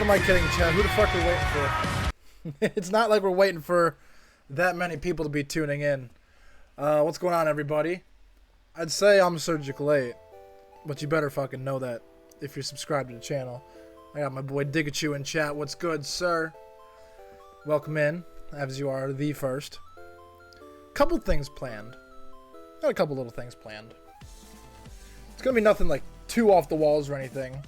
am I kidding, Chad? Who the fuck are we waiting for? It's not like we're waiting for that many people to be tuning in. What's going on, everybody? I'd say I'm Surgical 8, but you better fucking know that if you're subscribed to the channel. I got my boy Digachu in chat. What's good, sir? Welcome in, as you are the first. Couple things planned. Got a couple little things planned. It's gonna be nothing like too off the walls or anything.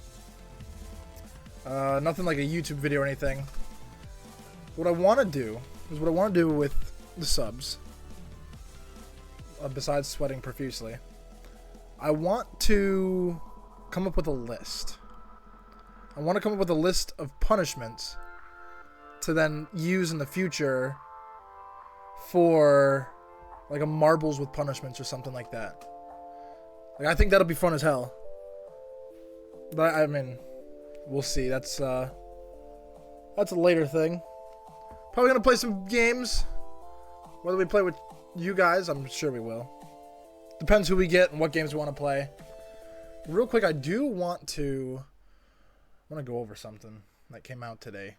Nothing like a YouTube video or anything. What I want to do is what I want to do with the subs. Besides sweating profusely, I want to come up with a list. I want to come up with a list of punishments to then use in the future for like a marbles with punishments or something like that. Like, I think that'll be fun as hell. But I mean, we'll see. That's a later thing. Probably gonna play some games. Whether we play with you guys, I'm sure we will. Depends who we get and what games we want to play. Real quick, I want to go over something that came out today,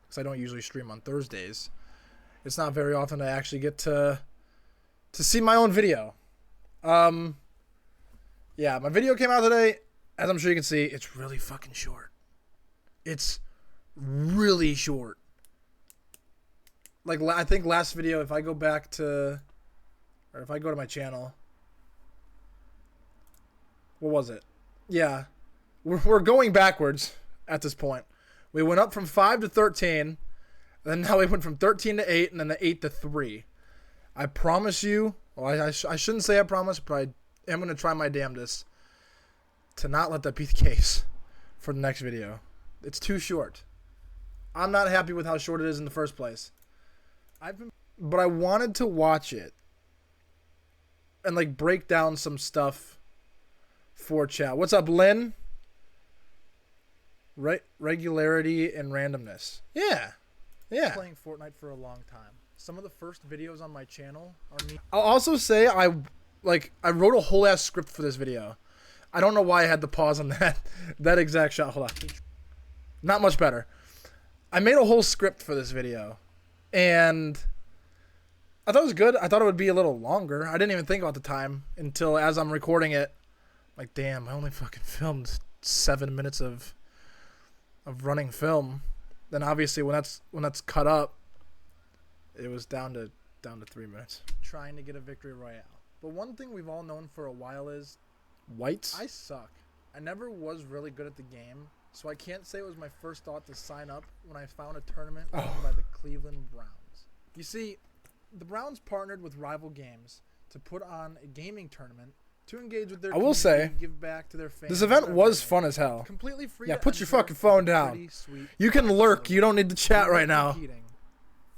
because I don't usually stream on Thursdays. It's not very often I actually get to see my own video. Yeah, my video came out today. As I'm sure you can see, it's really fucking short. It's really short. Like, I think last video, if I go back to, or if I go to my channel, what was it? Yeah, we're going backwards at this point. We went up from 5 to 13, and then now we went from 13 to 8, and then the 8 to 3. I promise you, well, I shouldn't say I promise, but I am going to try my damnedest to not let that be the case for the next video. It's too short. I'm not happy with how short it is in the first place. But I wanted to watch it and like break down some stuff for chat. What's up, Lynn? Regularity and randomness. Yeah. Playing Fortnite for a long time. Some of the first videos on my channel are me. I'll also say I wrote a whole ass script for this video. I don't know why I had to pause on that exact shot. Hold on. Not much better. I made a whole script for this video, and I thought it was good. I thought it would be a little longer. I didn't even think about the time until as I'm recording it. Like, damn, I only fucking filmed 7 minutes of running film. Then obviously when that's cut up, it was down to 3 minutes. Trying to get a victory royale. But one thing we've all known for a while is whites. I suck. I never was really good at the game, so I can't say it was my first thought to sign up when I found a tournament run by the Cleveland Browns. You see, the Browns partnered with Rival Games to put on a gaming tournament to engage with their community. I will say, give back to their fans. This event was fun as hell. Completely free. Yeah, put your fucking phone down. You can lurk. You don't need to chat right now.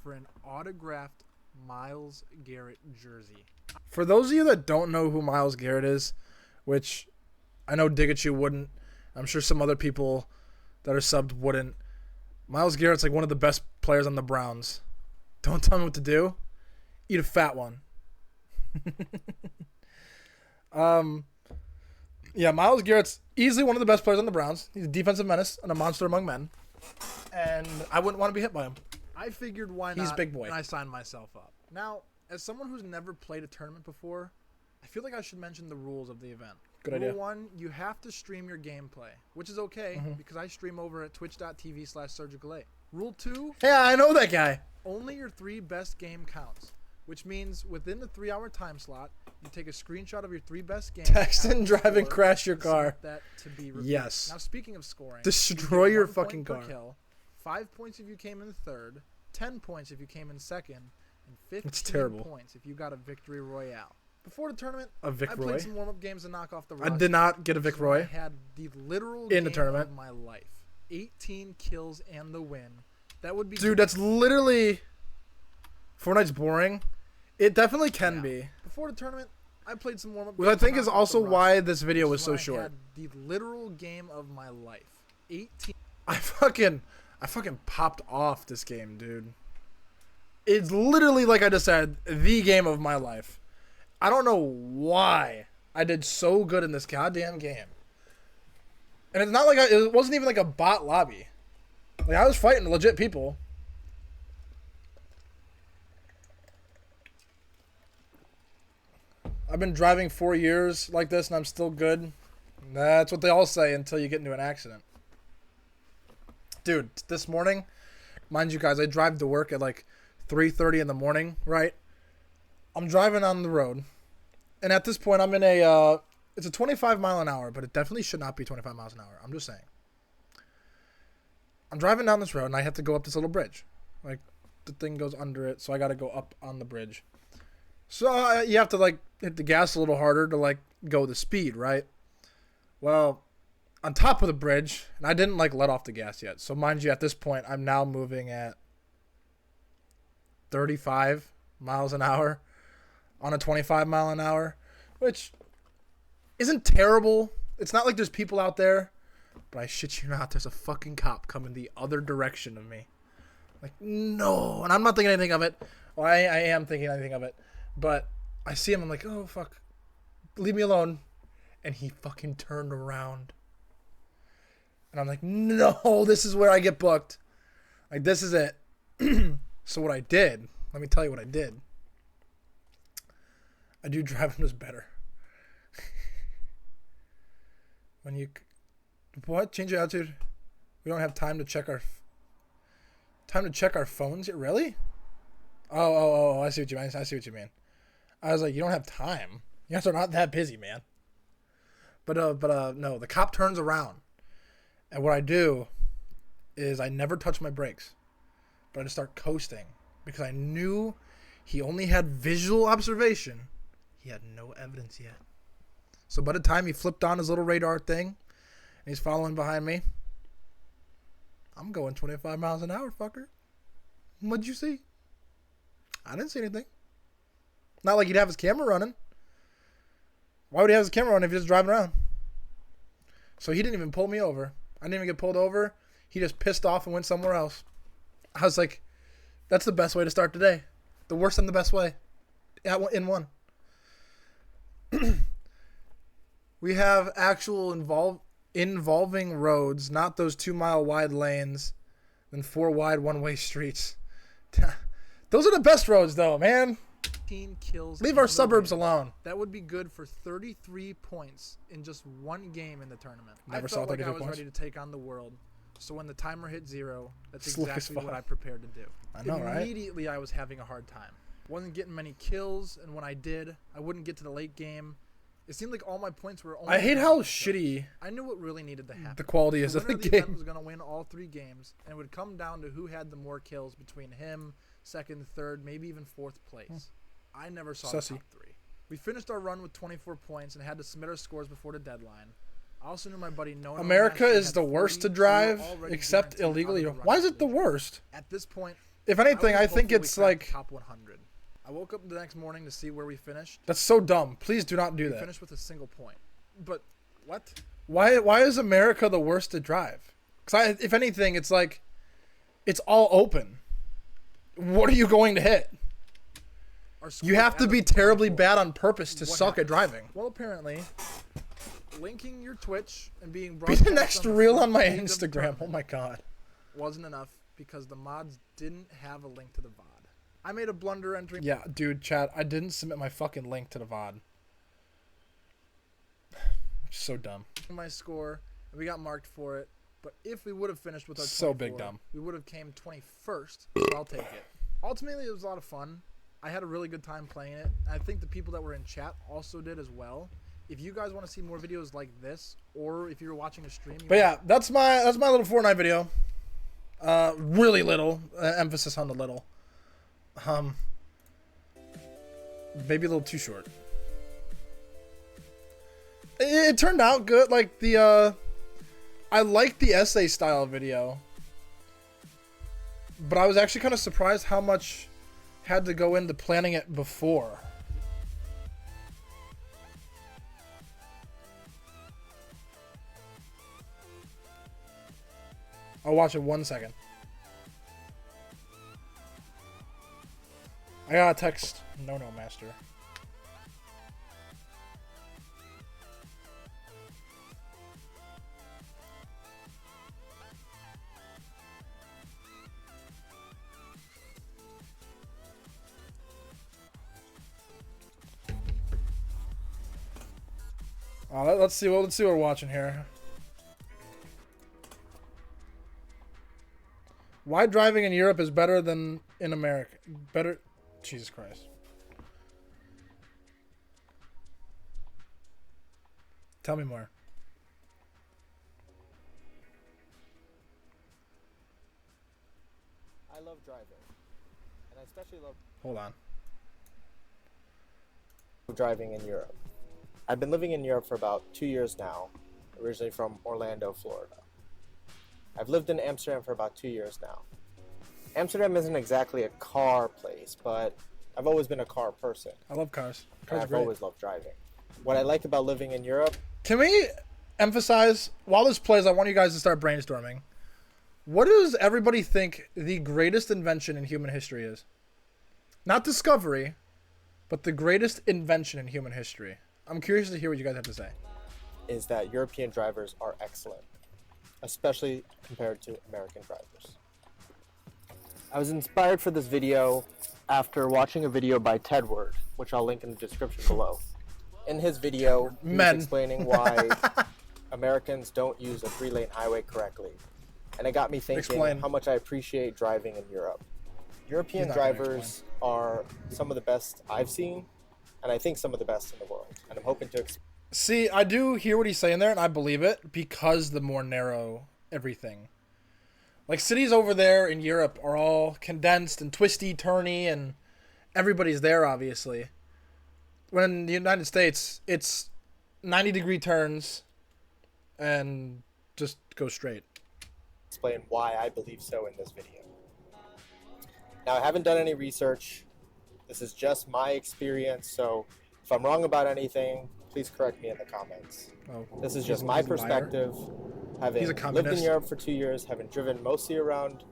For an autographed Myles Garrett jersey. For those of you that don't know who Myles Garrett is, which I know Digachu wouldn't, I'm sure some other people that are subbed wouldn't. Myles Garrett's like one of the best players on the Browns. Don't tell me what to do. Eat a fat one. Yeah, Myles Garrett's easily one of the best players on the Browns. He's a defensive menace and a monster among men. And I wouldn't want to be hit by him. I figured why not. He's big boy. And I signed myself up. Now, as someone who's never played a tournament before, I feel like I should mention the rules of the event. Good idea. Rule 1, you have to stream your gameplay, which is okay because I stream over at twitch.tv/surgical8. Rule 2. Yeah, I know that guy. Only your 3 best game counts, which means within the 3-hour time slot, you take a screenshot of your 3 best games. Text and drive and crash your car. That to be reviewed. Yes. Now, speaking of scoring, destroy your fucking car. Kill, 5 points if you came in third, 10 points if you came in second, and 15 points if you got a victory royale. Before the tournament, I played some warm-up games to knock off the rust. I did not get a Vic Roy. I had the literal game of my life. 18 kills and the win. That would be... Dude, that's literally... Fortnite's boring. It definitely can be. Before the tournament, I played some warm-up games. Which I think is also why this video was so short. I had the literal game of my life. 18... I fucking popped off this game, dude. It's literally, like I just said, the game of my life. I don't know why I did so good in this goddamn game. And it's not like it wasn't even like a bot lobby. Like, I was fighting legit people. I've been driving 4 years like this, and I'm still good. That's what they all say until you get into an accident. Dude, this morning, mind you guys, I drive to work at like 3:30 in the morning, right? I'm driving on the road, and at this point, I'm in a, it's a 25 mile an hour, but it definitely should not be 25 miles an hour. I'm just saying. I'm driving down this road, and I have to go up this little bridge. Like, the thing goes under it, so I got to go up on the bridge. So you have to, like, hit the gas a little harder to, like, go the speed, right? Well, on top of the bridge, and I didn't, like, let off the gas yet. So, mind you, at this point, I'm now moving at 35 miles an hour on a 25 mile an hour, which isn't terrible. It's not like there's people out there, but I shit you not, there's a fucking cop coming the other direction of me. Like, no. And I'm not thinking anything of it. Well, I am thinking anything of it. But I see him, I'm like, oh, fuck. Leave me alone. And he fucking turned around. And I'm like, no, this is where I get booked. Like, this is it. So what I did, let me tell you what I did. I do driving was better. When you... What? Change your attitude? We don't have time to check our... Time to check our phones yet? Really? Oh, I see what you mean. I see what you mean. I was like, you don't have time. You guys are not that busy, man. But no, the cop turns around. And what I do is I never touch my brakes. But I just start coasting. Because I knew he only had visual observation. He had no evidence yet. So by the time he flipped on his little radar thing, and he's following behind me, I'm going 25 miles an hour, fucker. What'd you see? I didn't see anything. Not like he'd have his camera running. Why would he have his camera running if he's just driving around? So he didn't even pull me over. I didn't even get pulled over. He just pissed off and went somewhere else. I was like, that's the best way to start the day. The worst and the best way. In one. We have actual involving roads, not those 2 mile wide lanes and 4 wide one-way streets. Those are the best roads, though, man. Kills. Leave our suburbs alone. That would be good for 33 points in just one game in the tournament. Never saw 33 points. I was ready to take on the world. So when the timer hit 0, that's exactly what I prepared to do. I know, right? Immediately, I was having a hard time. Wasn't getting many kills, and when I did, I wouldn't get to the late game. It seemed like all my points were only... I hate how shitty... I knew what really needed to happen. The quality is of the game. The winner was going to win all 3 games, and it would come down to who had the more kills between him, second, third, maybe even 4th place. I never saw the top 3. We finished our run with 24 points and had to submit our scores before the deadline. I also knew my buddy Noah. America is the worst to drive, except illegally. Why is it the worst? At this point, if anything, I think it's like top 100. I woke up the next morning to see where we finished. That's so dumb. Please do not do that. We finished with a single point. But what? Why is America the worst to drive? Because if anything, it's like it's all open. What are you going to hit? You have to be terribly bad on purpose to suck at driving. Well, apparently, linking your Twitch and being broadcast be the next reel on my Instagram. Oh my god, wasn't enough because the mods didn't have a link to the VOD. I made a blunder entering. Yeah, dude, chat. I didn't submit my fucking link to the VOD. So dumb. My score, and we got marked for it. But if we would have finished with our 24, big dumb, we would have came 21st. So I'll take it. Ultimately, it was a lot of fun. I had a really good time playing it. I think the people that were in chat also did as well. If you guys want to see more videos like this, or if you're watching a stream, but yeah, that's my little Fortnite video. Really little, emphasis on the little. Maybe a little too short. It turned out good. Like the I liked the essay style video, but I was actually kind of surprised how much had to go into planning it before. I'll watch it 1 second. I got a text. No, master. Let's see what we're watching here. Why driving in Europe is better than in America? Better, Jesus Christ. Tell me more. I love driving, and I especially love. Hold on. Driving in Europe. I've been living in Europe for about 2 years now, originally from Orlando, Florida. I've lived in Amsterdam for about 2 years now. Amsterdam isn't exactly a car place, but I've always been a car person. I love cars. I've always loved driving. What I like about living in Europe... Can we emphasize, while this plays, I want you guys to start brainstorming. What does everybody think the greatest invention in human history is? Not discovery, but the greatest invention in human history. I'm curious to hear what you guys have to say. Is that European drivers are excellent, especially compared to American drivers. I was inspired for this video after watching a video by Tedward, which I'll link in the description below. In his video, he was explaining why Americans don't use a 3-lane highway correctly. And it got me thinking how much I appreciate driving in Europe. European drivers are some of the best I've seen, and I think some of the best in the world. And I'm hoping to... See, I do hear what he's saying there, and I believe it, because the more narrow everything. Like, cities over there in Europe are all condensed and twisty, turny, and everybody's there, obviously. When in the United States, it's 90-degree turns and just go straight. Explain why I believe so in this video. Now, I haven't done any research. This is just my experience, so if I'm wrong about anything, please correct me in the comments. Oh, this is just my perspective, having lived in Europe for 2 years, having driven mostly around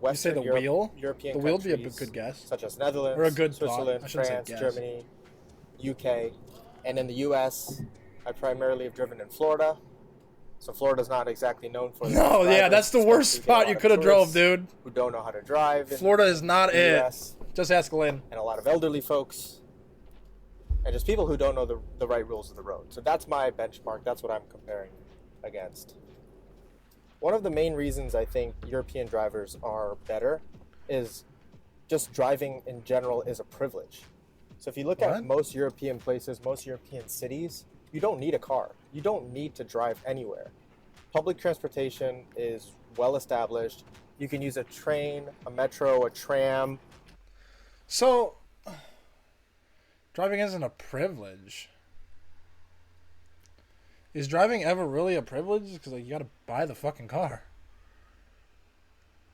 Western Europe, European countries, would be a good guess, such as Netherlands, or a good Switzerland, France, Germany, UK, and in the US, I primarily have driven in Florida. So Florida's not exactly known for... No, yeah, that's the worst spot you could have drove, dude. Who don't know how to drive. Florida is not it. Just ask Lynn. And a lot of elderly folks. And just people who don't know the right rules of the road. So that's my benchmark. That's what I'm comparing against. One of the main reasons I think European drivers are better is just driving in general is a privilege. So if you look at most European places, most European cities, you don't need a car. You don't need to drive anywhere. Public transportation is well established. You can use a train, a metro, a tram. So, driving isn't a privilege. Is driving ever really a privilege? Because like, you gotta buy the fucking car.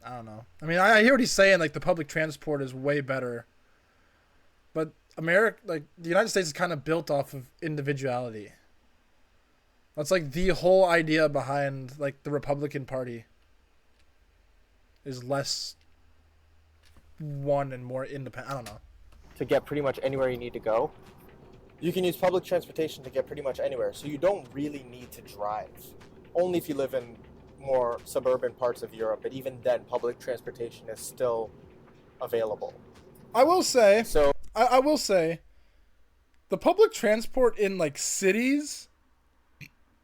I don't know. I mean, I hear what he's saying. Like, the public transport is way better. But America, like, the United States is kind of built off of individuality. That's like the whole idea behind like the Republican Party is less one and more independent. I don't know. To get pretty much anywhere you need to go. You can use public transportation to get pretty much anywhere. So you don't really need to drive. Only if you live in more suburban parts of Europe. But even then, public transportation is still available. I will say, I will say, the public transport in like cities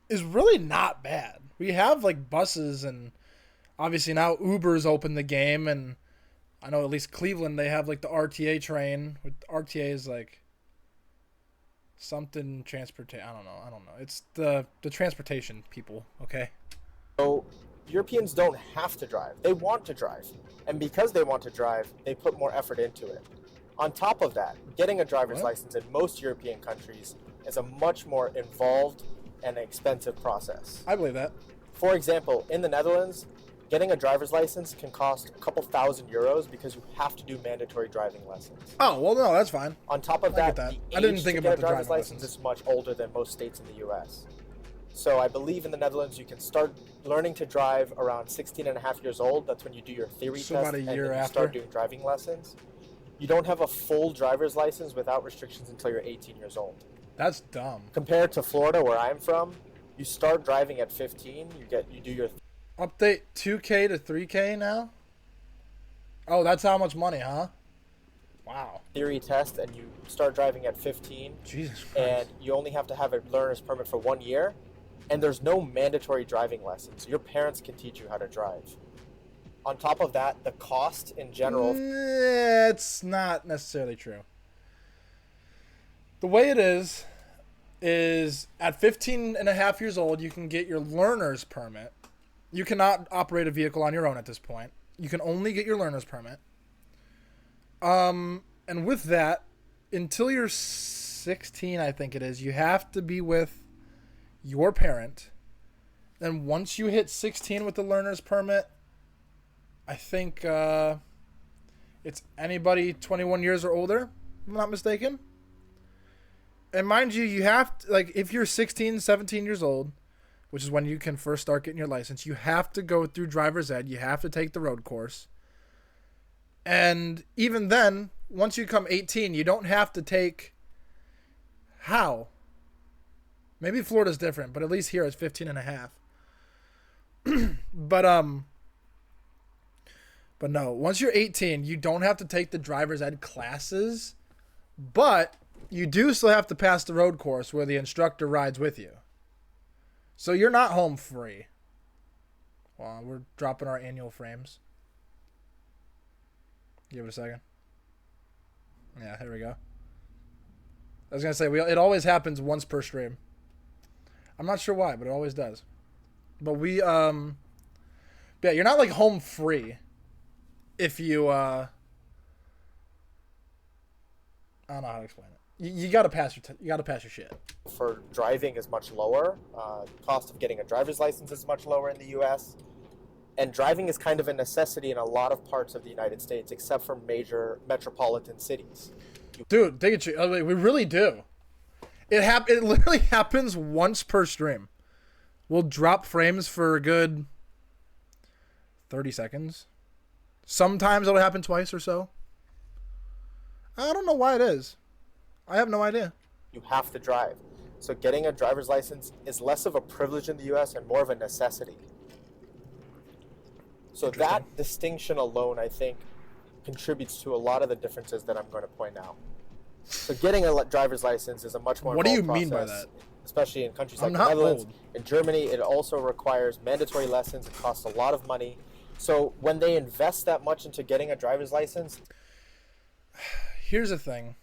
is really not bad. We have like buses, and obviously now Uber's opened the game, and I know at least Cleveland, they have like the RTA train. RTA is like something transportation. I don't know. It's the transportation people, okay? So Europeans don't have to drive. They want to drive. And because they want to drive, they put more effort into it. On top of that, getting a driver's license in most European countries is a much more involved and expensive process. I believe that. For example, in the Netherlands, getting a driver's license can cost a couple €1,000 because you have to do mandatory driving lessons. Oh, well, no, that's fine. On top of that, I didn't think about the driver's license. Is much older than most states in the U.S. So I believe in the Netherlands, you can start learning to drive around 16 and a half years old. That's when you do your theory test, about a year and you start doing driving lessons. You don't have a full driver's license without restrictions until you're 18 years old. That's dumb. Compared to Florida, where I'm from, you start driving at 15. You do your update 2K to 3K now. Oh, that's how much money, huh? Wow. theory test, and you start driving at 15. Jesus Christ. And you only have to have a learner's permit for 1 year, and there's no mandatory driving lessons. Your parents can teach you how to drive. On top of that, the cost in general... It's not necessarily true. The way it is at 15 and a half years old, you can get your learner's permit. You cannot operate a vehicle on your own at this point. You can only get your learner's permit. And with that, until you're 16, I think it is, you have to be with your parent. Then once you hit 16 with the learner's permit, I think it's anybody 21 years or older, if I'm not mistaken. And mind you, you have to, like, if you're 16, 17 years old, which is when you can first start getting your license, you have to go through driver's ed. You have to take the road course. And even then, once you come 18, you don't have to take... How? Maybe Florida's different, but at least here it's 15 and a half. But no, once you're 18, you don't have to take the driver's ed classes, but you do still have to pass the road course where the instructor rides with you. So you're not home free. Well, we're dropping our annual frames. Give it a second. Yeah, here we go. I was going to say, it always happens once per stream. I'm not sure why, but it always does. But yeah, you're not like home free if you, I don't know how to explain it. You got to pass your shit. For driving is much lower. Cost of getting a driver's license is much lower in the U.S. And driving is kind of a necessity in a lot of parts of the United States, except for major metropolitan cities. Dude, take it. We really do. It literally happens once per stream. We'll drop frames for a good 30 seconds. Sometimes it'll happen twice or so. I don't know why it is. I have no idea. You have to drive. So getting a driver's license is less of a privilege in the U.S. and more of a necessity. So that distinction alone, I think, contributes to a lot of the differences that I'm going to point out. So getting a driver's license is a much more involved process. What do you mean by that? Especially in countries like the Netherlands. In Germany, it also requires mandatory lessons. It costs a lot of money. So when they invest that much into getting a driver's license... Here's the thing.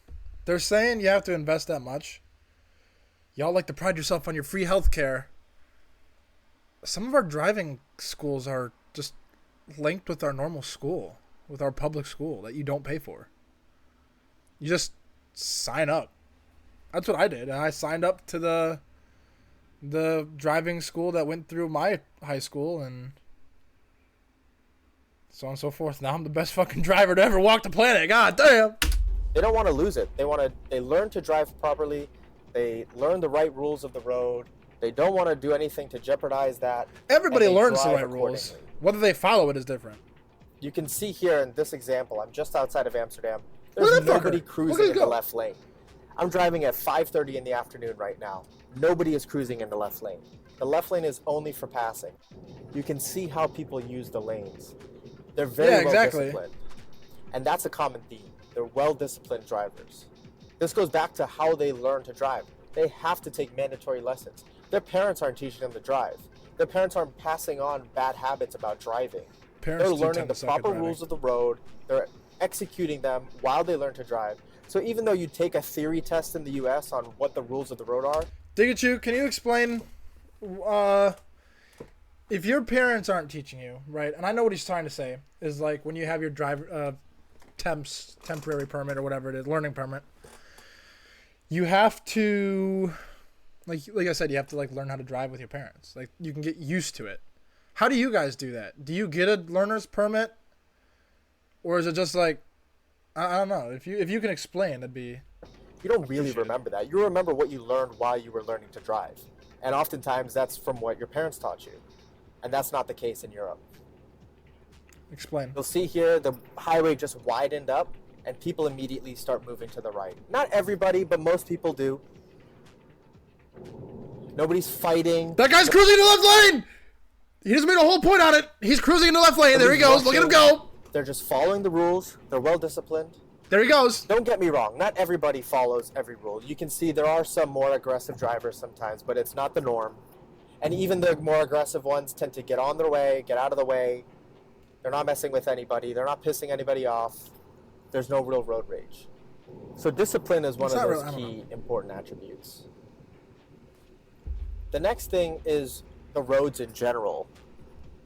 They're saying you have to invest that much. Y'all like to pride yourself on your free healthcare. Some of our driving schools are just linked with our normal school, with our public school that you don't pay for. You just sign up. That's what I did. And I signed up to the driving school that went through my high school and so on and so forth. Now I'm the best fucking driver to ever walk the planet. God damn. They don't want to lose it. They learn to drive properly. They learn the right rules of the road. They don't want to do anything to jeopardize that. Everybody learns the right rules. Whether they follow it is different. You can see here in this example, I'm just outside of Amsterdam. There's nobody cruising in the left lane. I'm driving at 5:30 in the afternoon right now. Nobody is cruising in the left lane. The left lane is only for passing. You can see how people use the lanes. They're very well disciplined. And that's a common theme. They're well-disciplined drivers. This goes back to how they learn to drive. They have to take mandatory lessons. Their parents aren't teaching them to drive. Their parents aren't passing on bad habits about driving. They're learning the proper rules of the road. They're executing them while they learn to drive. So even though you take a theory test in the U.S. on what the rules of the road are... Digachu, can you explain... if your parents aren't teaching you, right, and I know what he's trying to say, is like when you have your temporary permit or whatever it is, learning permit, you have to, like I said, you have to like learn how to drive with your parents. Like you can get used to it. How do you guys do that? Do you get a learner's permit, or is it just like, I don't know. If you can explain, it'd be. You don't really remember that. You remember what you learned while you were learning to drive, and oftentimes that's from what your parents taught you, and that's not the case in Europe. Explain. You'll see here the highway just widened up and people immediately start moving to the right. Not everybody, but most people do. Nobody's fighting. That guy's cruising to the left lane! He just made a whole point on it. He's cruising in the left lane. There he goes. Look at him go. They're just following the rules. They're well disciplined. There he goes. Don't get me wrong. Not everybody follows every rule. You can see there are some more aggressive drivers sometimes, but it's not the norm. And even the more aggressive ones tend to get on their way, get out of the way. They're not messing with anybody. They're not pissing anybody off. There's no real road rage. So discipline is one of those key important attributes. The next thing is the roads in general.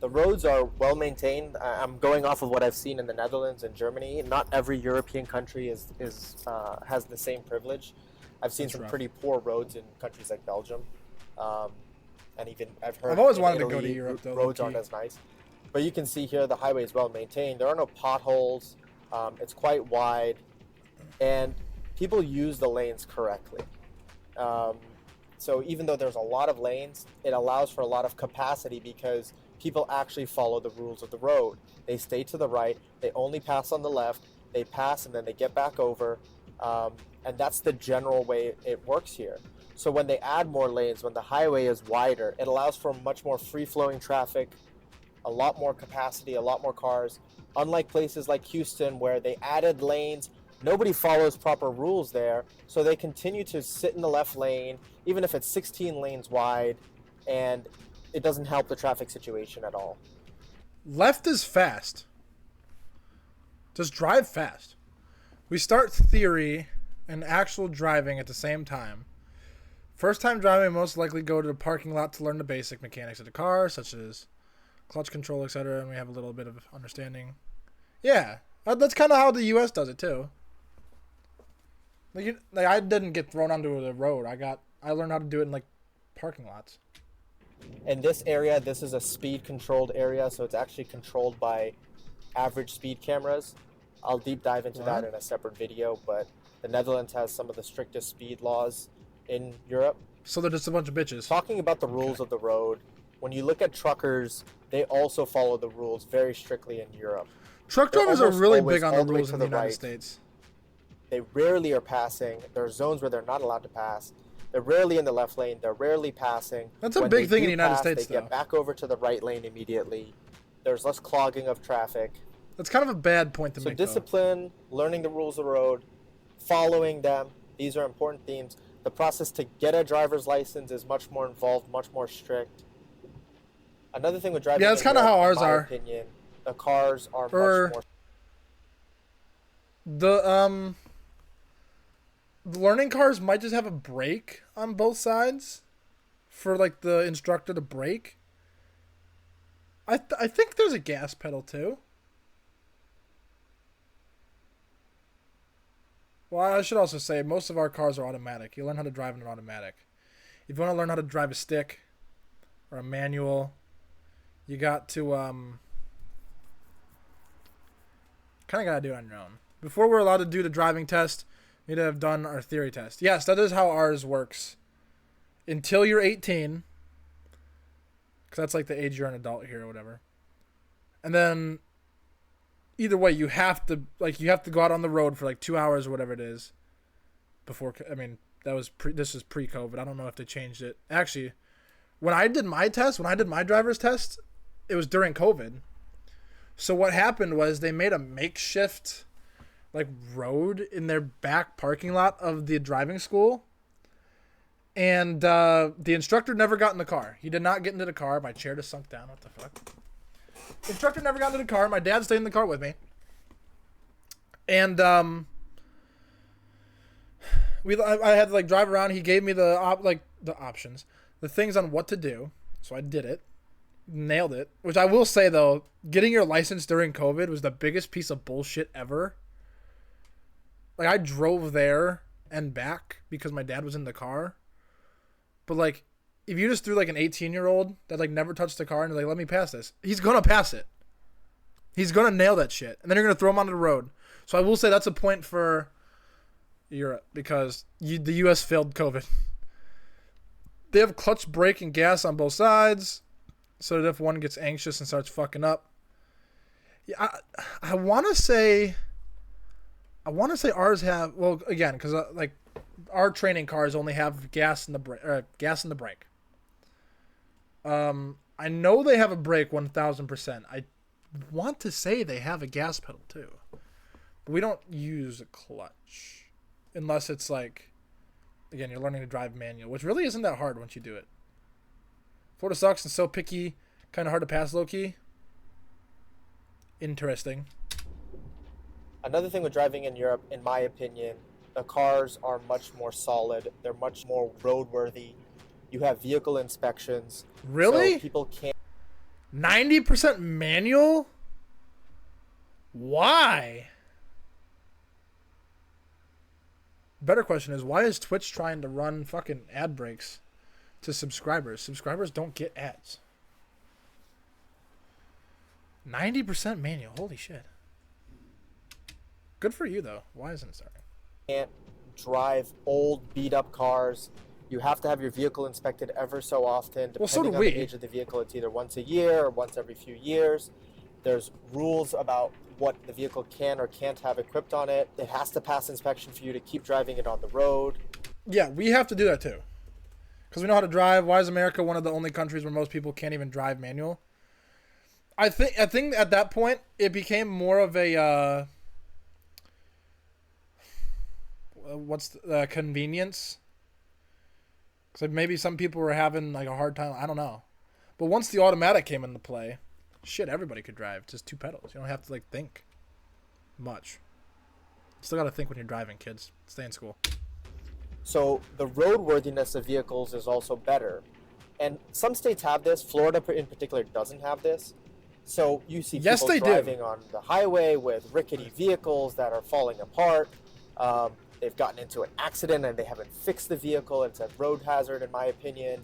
The roads are well maintained. I'm going off of what I've seen in the Netherlands and Germany. Not every European country has the same privilege. I've seen some pretty poor roads in countries like Belgium, and even I've always wanted to go to Europe though. Roads aren't as nice, but you can see here the highway is well maintained. There are no potholes. It's quite wide, and people use the lanes correctly. So even though there's a lot of lanes, it allows for a lot of capacity because people actually follow the rules of the road. They stay to the right, they only pass on the left, they pass and then they get back over, and that's the general way it works here. So when they add more lanes, when the highway is wider, it allows for much more free-flowing traffic, a lot more capacity, a lot more cars. Unlike places like Houston where they added lanes, nobody follows proper rules there, so they continue to sit in the left lane, even if it's 16 lanes wide, and it doesn't help the traffic situation at all. Left is fast. Just drive fast. We start theory and actual driving at the same time. First time driving, most likely go to the parking lot to learn the basic mechanics of the car, such as clutch control, etc., and we have a little bit of understanding. Yeah, that's kind of how the U.S. does it too. Like I didn't get thrown onto the road. I learned how to do it in like parking lots. In this area, this is a speed controlled area, so it's actually controlled by average speed cameras. I'll deep dive into that in a separate video, but the Netherlands has some of the strictest speed laws in Europe. So they're just a bunch of bitches. Talking about the rules of the road, when you look at truckers, they also follow the rules very strictly in Europe. Truck drivers are really big on the rules in the United States. They rarely are passing. There are zones where they're not allowed to pass. They're rarely in the left lane. They're rarely passing. That's a big thing in the United States, though. They get back over to the right lane immediately. There's less clogging of traffic. That's kind of a bad point to make. So discipline, learning the rules of the road, following them, these are important themes. The process to get a driver's license is much more involved, much more strict. Another thing with driving, that's kind of how ours are. In my opinion, the cars are much more. The learning cars might just have a brake on both sides for like the instructor to brake. I think there's a gas pedal too. Well, I should also say most of our cars are automatic. You learn how to drive in an automatic. If you want to learn how to drive a stick or a manual, you got to kind of got to do it on your own. Before we're allowed to do the driving test, we need to have done our theory test. Yes, that is how ours works. Until you're 18, because that's like the age you're an adult here or whatever. And then either way, you have to go out on the road for like 2 hours or whatever it is. Before, I mean, this is pre-COVID. I don't know if they changed it. Actually, when I did my driver's test, it was during COVID. So what happened was they made a makeshift like road in their back parking lot of the driving school. And the instructor never got in the car. He did not get into the car. My chair just sunk down. What the fuck? The instructor never got into the car. My dad stayed in the car with me. And I had to like drive around. He gave me the options, the things on what to do. So I did it. Nailed it. Which I will say though, getting your license during COVID was the biggest piece of bullshit ever. Like I drove there and back because my dad was in the car. But like, if you just threw like an 18-year-old that like never touched the car and like, let me pass this, he's gonna pass it. He's gonna nail that shit, and then you're gonna throw him onto the road. So I will say that's a point for Europe because the U.S. failed COVID. They have clutch, brake, and gas on both sides, so that if one gets anxious and starts fucking up, yeah, I want to say ours have again because like. Our training cars only have gas in the brake. I know they have a brake 1,000%. I want to say they have a gas pedal too, But we don't use a clutch. Unless it's like, again, you're learning to drive manual, which really isn't that hard once you do it. Florida sucks and so picky, kind of hard to pass low-key. Interesting. Another thing with driving in Europe, in my opinion, the cars are much more solid. They're much more roadworthy. You have vehicle inspections. Really? So people can't. 90% manual? Why? Better question is, why is Twitch trying to run fucking ad breaks to subscribers? Subscribers don't get ads. 90% manual. Holy shit. Good for you, though. Why isn't it starting? Can't drive old, beat-up cars. You have to have your vehicle inspected ever so often. Depending on the age of the vehicle, it's either once a year or once every few years. There's rules about what the vehicle can or can't have equipped on it. It has to pass inspection for you to keep driving it on the road. Yeah, we have to do that too. Because we know how to drive. Why is America one of the only countries where most people can't even drive manual? I think at that point, it became more of a... what's the convenience? Because maybe some people were having like a hard time. I don't know. But once the automatic came into play, shit, everybody could drive. Just 2 pedals. You don't have to like think much. Still got to think when you're driving, kids. Stay in school. So the roadworthiness of vehicles is also better. And some states have this. Florida in particular doesn't have this. So you see people driving on the highway with rickety vehicles that are falling apart. They've gotten into an accident and they haven't fixed the vehicle. It's a road hazard, in my opinion.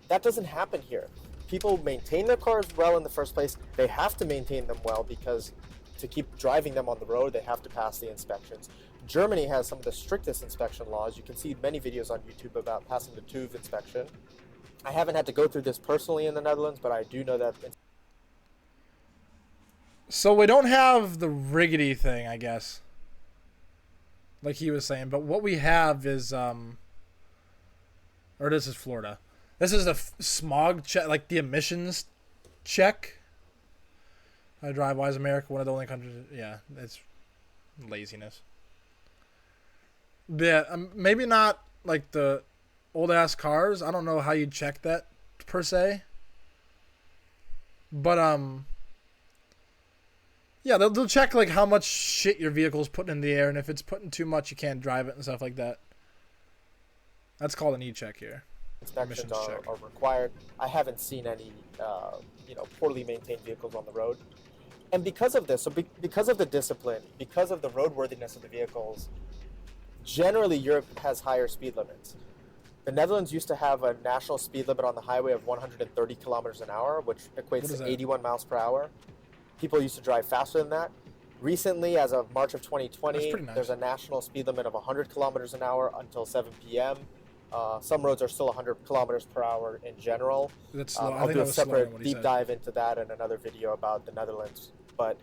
That doesn't happen here. People maintain their cars well in the first place. They have to maintain them well because to keep driving them on the road, they have to pass the inspections. Germany has some of the strictest inspection laws. You can see many videos on YouTube about passing the TÜV inspection. I haven't had to go through this personally in the Netherlands, but I do know that. So we don't have the riggedy thing, I guess. Like he was saying, but what we have is, or this is Florida. This is a smog check, like the emissions check. I drive. Why is America one of the only countries? Yeah, it's laziness. Yeah, maybe not like the old ass cars. I don't know how you check that per se. But yeah, they'll check like how much shit your vehicle's putting in the air, and if it's putting too much, you can't drive it and stuff like that. That's called an e-check here. Inspections are required. I haven't seen any, poorly maintained vehicles on the road. And because of this, because of the discipline, because of the roadworthiness of the vehicles, generally Europe has higher speed limits. The Netherlands used to have a national speed limit on the highway of 130 kilometers an hour, which equates to 81 miles per hour. People used to drive faster than that. Recently, as of March of 2020, there's a national speed limit of 100 kilometers an hour until 7 p.m. Some roads are still 100 kilometers per hour in general. I'll do a separate deep dive into that in another video about the Netherlands. But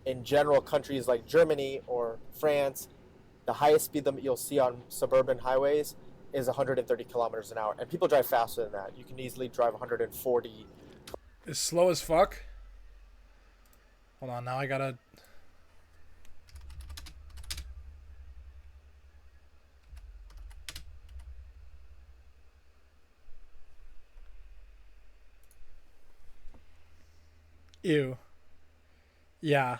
in general, countries like Germany or France, the highest speed limit you'll see on suburban highways is 130 kilometers an hour. And people drive faster than that. You can easily drive 140. It's slow as fuck. Hold on, now I gotta... Ew. Yeah.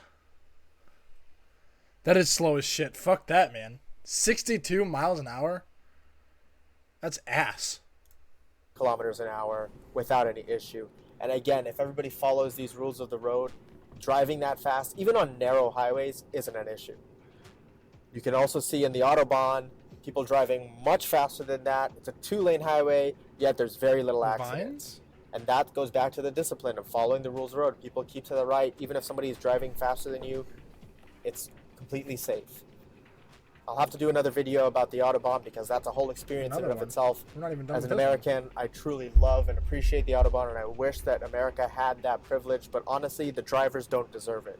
That is slow as shit. Fuck that, man. 62 miles an hour? That's ass. Kilometers an hour without any issue. And again, if everybody follows these rules of the road, driving that fast, even on narrow highways, isn't an issue. You can also see in the Autobahn, people driving much faster than that. It's a 2-lane highway, yet there's very little accidents. And that goes back to the discipline of following the rules of the road. People keep to the right. Even if somebody is driving faster than you, it's completely safe. I'll have to do another video about the Autobahn because that's a whole experience in and of itself. We're not even done As an American, I truly love and appreciate the Autobahn, and I wish that America had that privilege, but honestly, the drivers don't deserve it.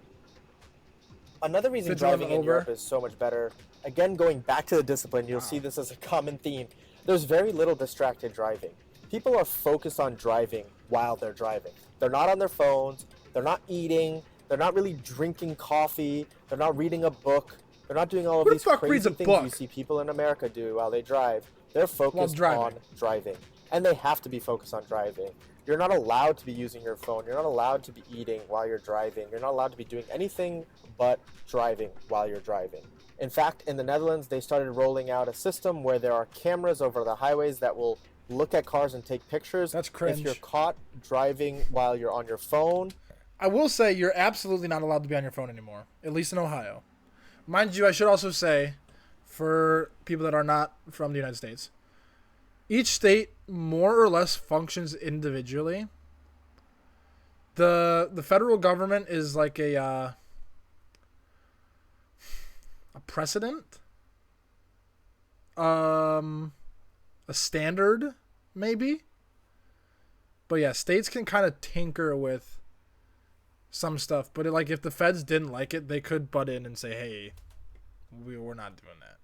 Another reason driving in Europe is so much better, again, going back to the discipline, you'll see this as a common theme. There's very little distracted driving. People are focused on driving while they're driving. They're not on their phones. They're not eating. They're not really drinking coffee. They're not reading a book. They're not doing all of Who the these fuck reads crazy a things book? you see people in America do while they drive. They're focused on driving. And they have to be focused on driving. You're not allowed to be using your phone. You're not allowed to be eating while you're driving. You're not allowed to be doing anything but driving while you're driving. In fact, in the Netherlands, they started rolling out a system where there are cameras over the highways that will look at cars and take pictures. That's cringe. If you're caught driving while you're on your phone. I will say you're absolutely not allowed to be on your phone anymore, at least in Ohio. Mind you, I should also say, for people that are not from the United States, each state more or less functions individually. The federal government is like a precedent, a standard maybe. But yeah, states can kind of tinker with some stuff. But like if the feds didn't like it, they could butt in and say, "Hey, we're not doing that."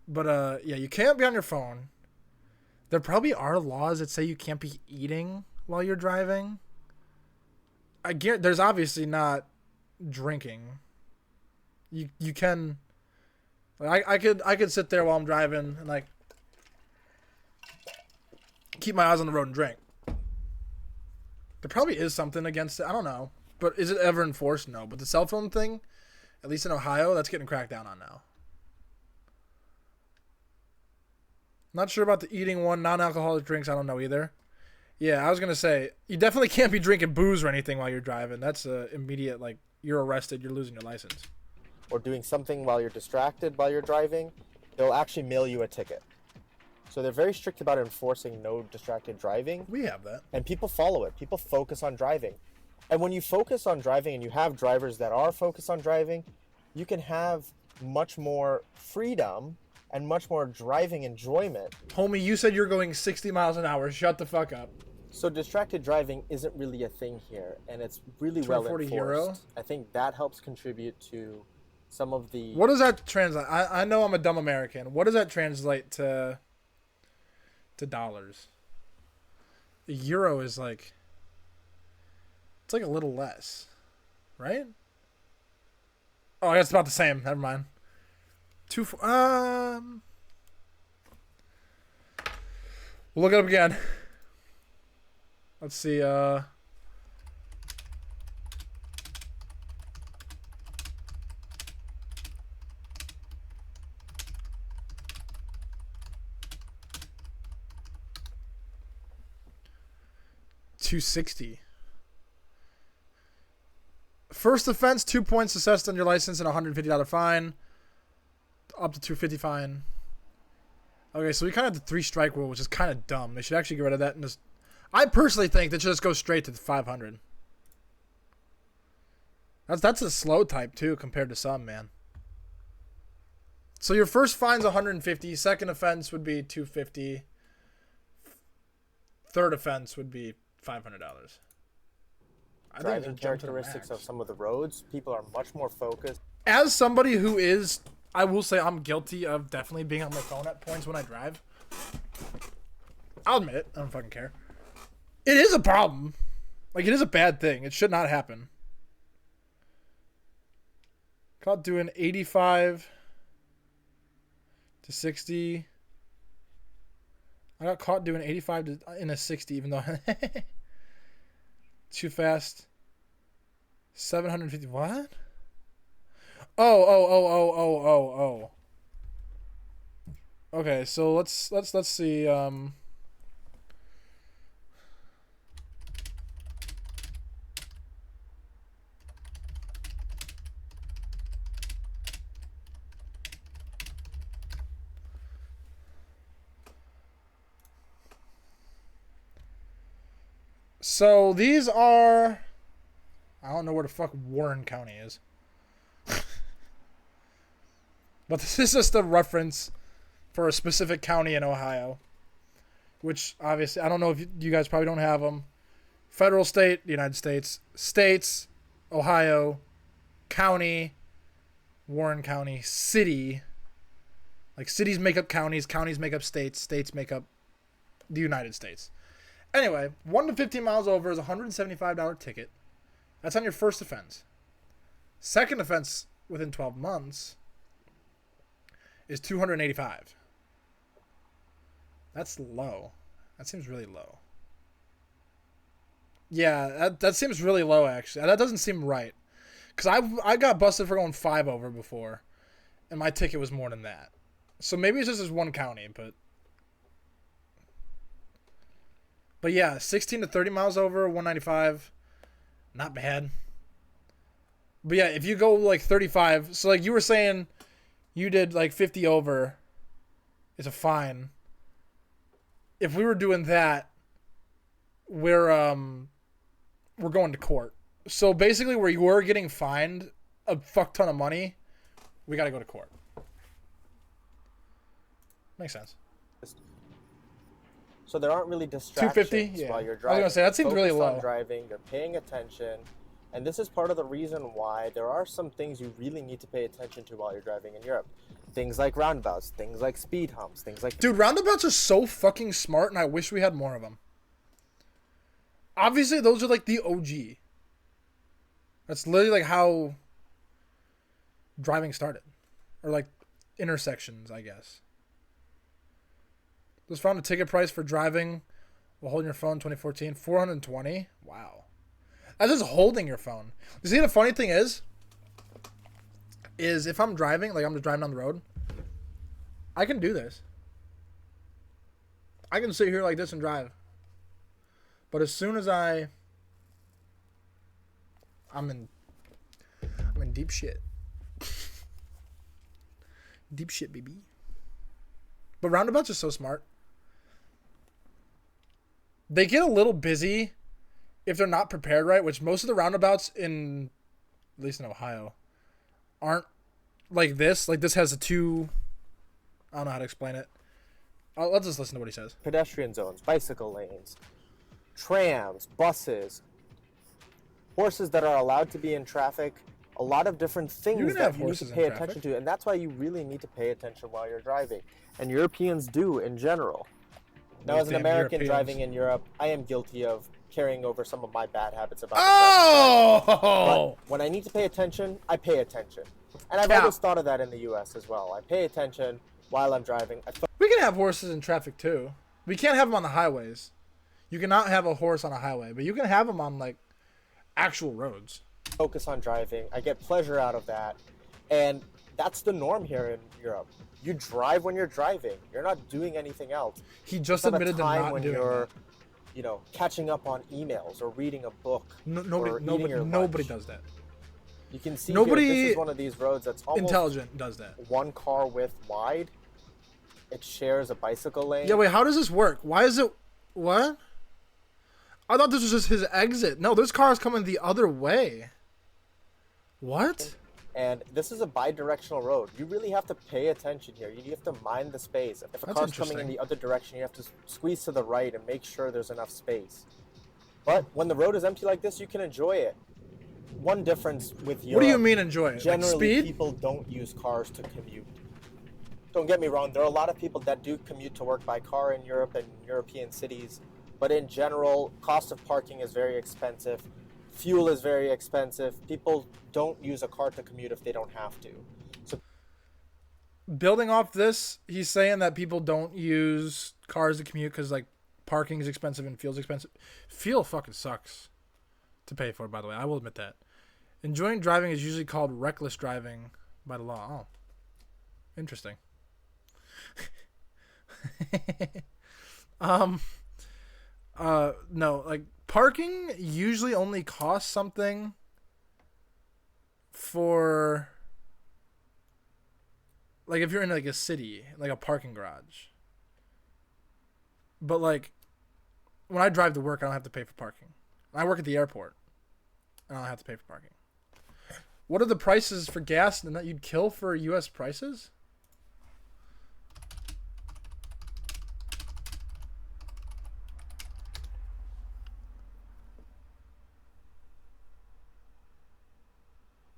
But yeah, you can't be on your phone. There probably are laws that say you can't be eating while you're driving. I get there's obviously not drinking. You can like I could sit there while I'm driving and like keep my eyes on the road and drink. There probably is something against it. I don't know. But is it ever enforced? No. But the cell phone thing, at least in Ohio, that's getting cracked down on now. Not sure about the eating one. Non-alcoholic drinks, I don't know either. Yeah, I was going to say, you definitely can't be drinking booze or anything while you're driving. That's immediate, like, you're arrested, you're losing your license. Or doing something while you're distracted while you're driving, they'll actually mail you a ticket. So they're very strict about enforcing no distracted driving. We have that. And people follow it. People focus on driving. And when you focus on driving and you have drivers that are focused on driving, you can have much more freedom and much more driving enjoyment. Homie, you said you're going 60 miles an hour. Shut the fuck up. So distracted driving isn't really a thing here, and it's really well enforced. Euro? I think that helps contribute to some of the... What does that translate? I know I'm a dumb American. What does that translate to dollars? A euro is like... It's like a little less, right? Oh, I guess it's about the same. Never mind. We'll look it up again. Let's see. $260. First offense, 2 points assessed on your license and $150 fine. Up to $250 fine. Okay, so we kind of have the 3-strike rule, which is kind of dumb. They should actually get rid of that and just... I personally think they should just go straight to the 500. That's a slow type too compared to some, man. So your first fine's $150. Second offense would be $250. Third offense would be $500. Driving characteristics of some of the roads, people are much more focused. As somebody who is, I will say I'm guilty of definitely being on my phone at points when I drive. I'll admit it. I don't fucking care. It is a problem. Like, it is a bad thing. It should not happen. Caught doing 85 to 60. I got caught doing 85 in a 60, even though... Too fast. 750. What? Oh. Okay, so let's see. So these are... I don't know where the fuck Warren County is. But this is just a reference for a specific county in Ohio. Which, obviously, I don't know if you guys probably don't have them. Federal, state, United States. States, Ohio, county, Warren County, city. Like, cities make up counties, counties make up states, states make up the United States. Anyway, 1 to 15 miles over is a $175 ticket. That's on your first offense. Second offense within 12 months is $285. That's low. That seems really low. Yeah, that seems really low, actually. That doesn't seem right. Because I got busted for going 5 over before, and my ticket was more than that. So maybe it's just this one county, but... But yeah, 16 to 30 miles over, 195, not bad. But yeah, if you go like 35, so like you were saying, you did like 50 over, it's a fine. If we were doing that, we're going to court. So basically, where you were getting fined a fuck ton of money, we got to go to court. Makes sense. So there aren't really distractions 250? Yeah. while you're I was driving. gonna say that seems really Focused low. on driving, you're paying attention, and this is part of the reason why there are some things you really need to pay attention to while you're driving in Europe. Things like roundabouts, things like speed humps, things like... Dude, roundabouts are so fucking smart, and I wish we had more of them. Obviously, those are like the OG. That's literally like how driving started. Or like intersections, I guess. Just found a ticket price for driving while holding your phone 2014. $420. Wow. That's just holding your phone. You see, the funny thing is if I'm driving, like I'm just driving down the road, I can do this. I can sit here like this and drive. But as soon as I'm in deep shit. Deep shit, baby. But roundabouts are so smart. They get a little busy if they're not prepared right, which most of the roundabouts in, at least in Ohio, aren't like this. Like this has a two, I don't know how to explain it. Let's just listen to what he says. Pedestrian zones, bicycle lanes, trams, buses, horses that are allowed to be in traffic, a lot of different things that you need to pay attention to. And that's why you really need to pay attention while you're driving. And Europeans do in general. Now, as an American driving in Europe, I am guilty of carrying over some of my bad habits about Oh! But when I need to pay attention, I pay attention. And I've always thought of that in the U.S. as well. I pay attention while I'm driving. We can have horses in traffic, too. We can't have them on the highways. You cannot have a horse on a highway, but you can have them on, like, actual roads. Focus on driving. I get pleasure out of that. And that's the norm here in Europe. You drive when you're driving. You're not doing anything else. He just admitted to not when doing you're, that. you know, catching up on emails or reading a book. Nobody does that. You can see nobody here, this is one of these roads that's almost intelligent does that. One car width wide. It shares a bicycle lane. Yeah, wait, how does this work? Why is it... What? I thought this was just his exit. No, there's cars coming the other way. What? And this is a bi-directional road. You really have to pay attention here. You have to mind the space. If a car's coming in the other direction, you have to squeeze to the right and make sure there's enough space. But when the road is empty like this, you can enjoy it. One difference with Europe... What do you mean enjoy it? Generally, like speed? People don't use cars to commute. Don't get me wrong. There are a lot of people that do commute to work by car in Europe and European cities. But in general, cost of parking is very expensive. Fuel is very expensive. People don't use a car to commute if they don't have to. So, building off this, he's saying that people don't use cars to commute because like parking is expensive and fuel's expensive. Fuel fucking sucks to pay for, by the way. I will admit that. Enjoying driving is usually called reckless driving by the law. Oh, interesting. No, like parking usually only costs something for like if you're in like a city, like a parking garage. But like when I drive to work, I don't have to pay for parking. I work at the airport, and I don't have to pay for parking. What are the prices for gas and that you'd kill for U.S. prices?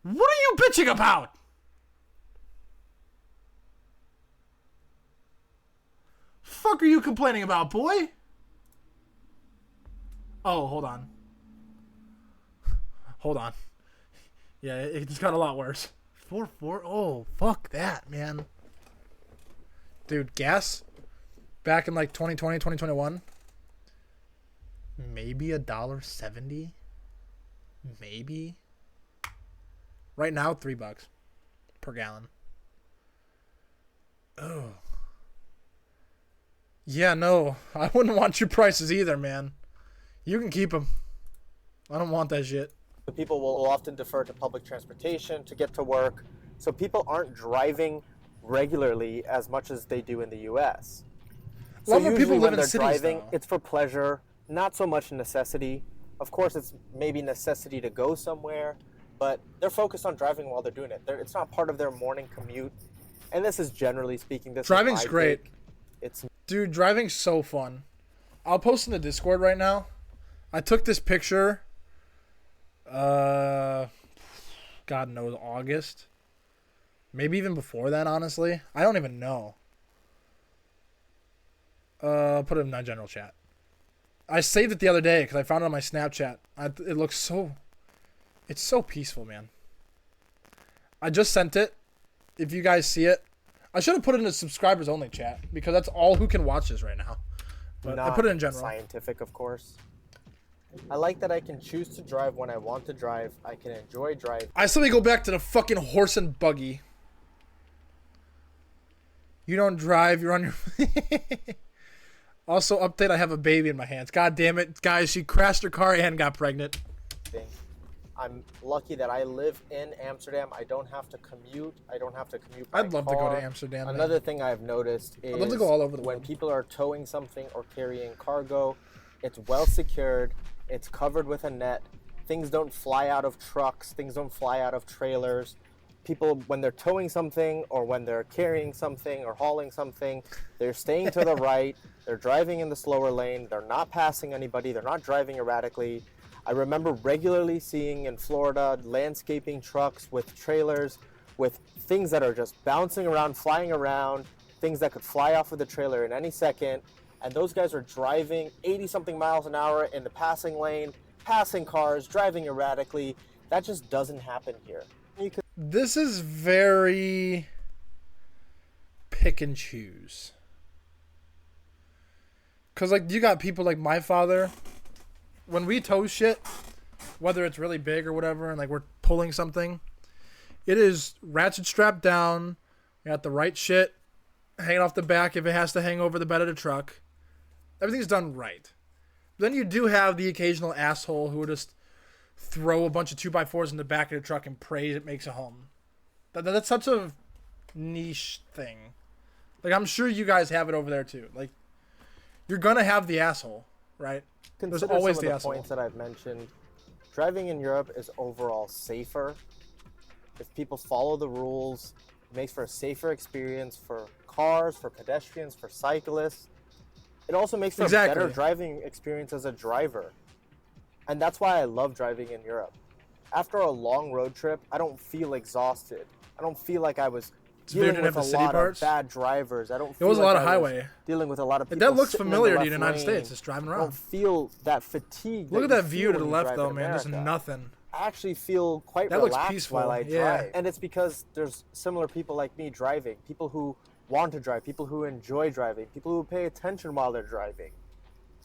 What are you bitching about? Fuck are you complaining about, boy? Oh, hold on. Hold on. Yeah, it just got a lot worse. 4.4. Oh, fuck that, man. Dude, gas back in like 2020, 2021, maybe $1.70. Maybe. Right now, $3 per gallon. Oh. Yeah, no, I wouldn't want your prices either, man. You can keep them. I don't want that shit. The people will often defer to public transportation to get to work, so people aren't driving regularly as much as they do in the U.S. So More people live when in they're cities, driving, though. it's for pleasure, not so much necessity. Of course, it's maybe necessity to go somewhere, but they're focused on driving while they're doing it. It's not part of their morning commute, and this is generally speaking. Driving's great. It's Dude, driving's so fun. I'll post in the Discord right now. I took this picture. God knows, August. Maybe even before that, honestly. I don't even know. I'll put it in my general chat. I saved it the other day because I found it on my Snapchat. It looks so... It's so peaceful, man. I just sent it. If you guys see it. I should have put it in the subscribers only chat because that's all who can watch this right now. But I put it in general. Scientific, of course. I like that I can choose to drive when I want to drive. I can enjoy driving. I still go back to the fucking horse and buggy. You don't drive, you're on your... Also, update, I have a baby in my hands. God damn it, guys, she crashed her car and got pregnant. I'm lucky that I live in Amsterdam. I don't have to commute. I don't have to commute by I'd love car. to go to Amsterdam. Another thing I've noticed is I'd love to go all over the when world. people are towing something or carrying cargo, it's well secured. It's covered with a net. Things don't fly out of trucks. Things don't fly out of trailers. People, when they're towing something or when they're carrying something or hauling something, they're staying to the right. They're driving in the slower lane. They're not passing anybody. They're not driving erratically. I remember regularly seeing in Florida landscaping trucks with trailers with things that are just bouncing around, flying around, things that could fly off of the trailer in any second. And those guys are driving 80-something miles an hour in the passing lane, passing cars, driving erratically. That just doesn't happen here. This is very pick and choose. Because, like, you got people like my father. When we tow shit, whether it's really big or whatever, and, like, we're pulling something, it is ratchet strapped down. You got the right shit hanging off the back if it has to hang over the bed of the truck. Everything's done right. Then you do have the occasional asshole who will just throw a bunch of 2x4s in the back of the truck and pray it makes a home. That's such a niche thing. Like, I'm sure you guys have it over there too. Like, you're gonna have the asshole, right? There's always some of the asshole. Points that I've mentioned. Driving in Europe is overall safer. If people follow the rules, it makes for a safer experience for cars, for pedestrians, for cyclists. It also makes for a better driving experience as a driver. And that's why I love driving in Europe. After a long road trip, I don't feel exhausted. I don't feel like I was dealing with a lot of bad drivers. I don't feel it was like a lot of highway. Dealing with a lot of people. That looks familiar to the United States, just driving around. I don't feel that fatigue. Look at that view to the left, though, man. There's nothing. I actually feel quite relaxed while I drive. Yeah. And it's because there's similar people like me driving. People who want to drive. People who enjoy driving. People who pay attention while they're driving.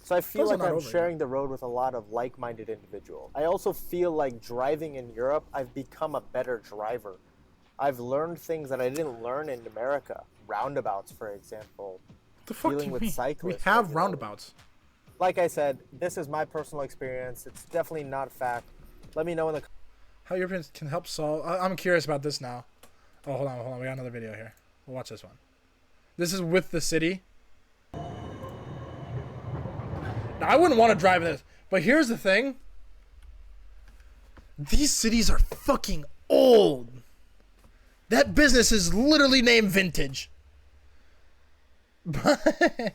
So I feel like I'm sharing the road with a lot of like-minded individuals. I also feel like driving in Europe, I've become a better driver. I've learned things that I didn't learn in America. Roundabouts, for example. The fuck dealing with cyclists. We have roundabouts. Like I said, this is my personal experience. It's definitely not fact. Let me know in the how Europeans can help solve. I'm curious about this now. Oh, hold on. We got another video here. We'll watch this one. This is with the city. Now, I wouldn't want to drive this, but here's the thing. These cities are fucking old. That business is literally named Vintage. But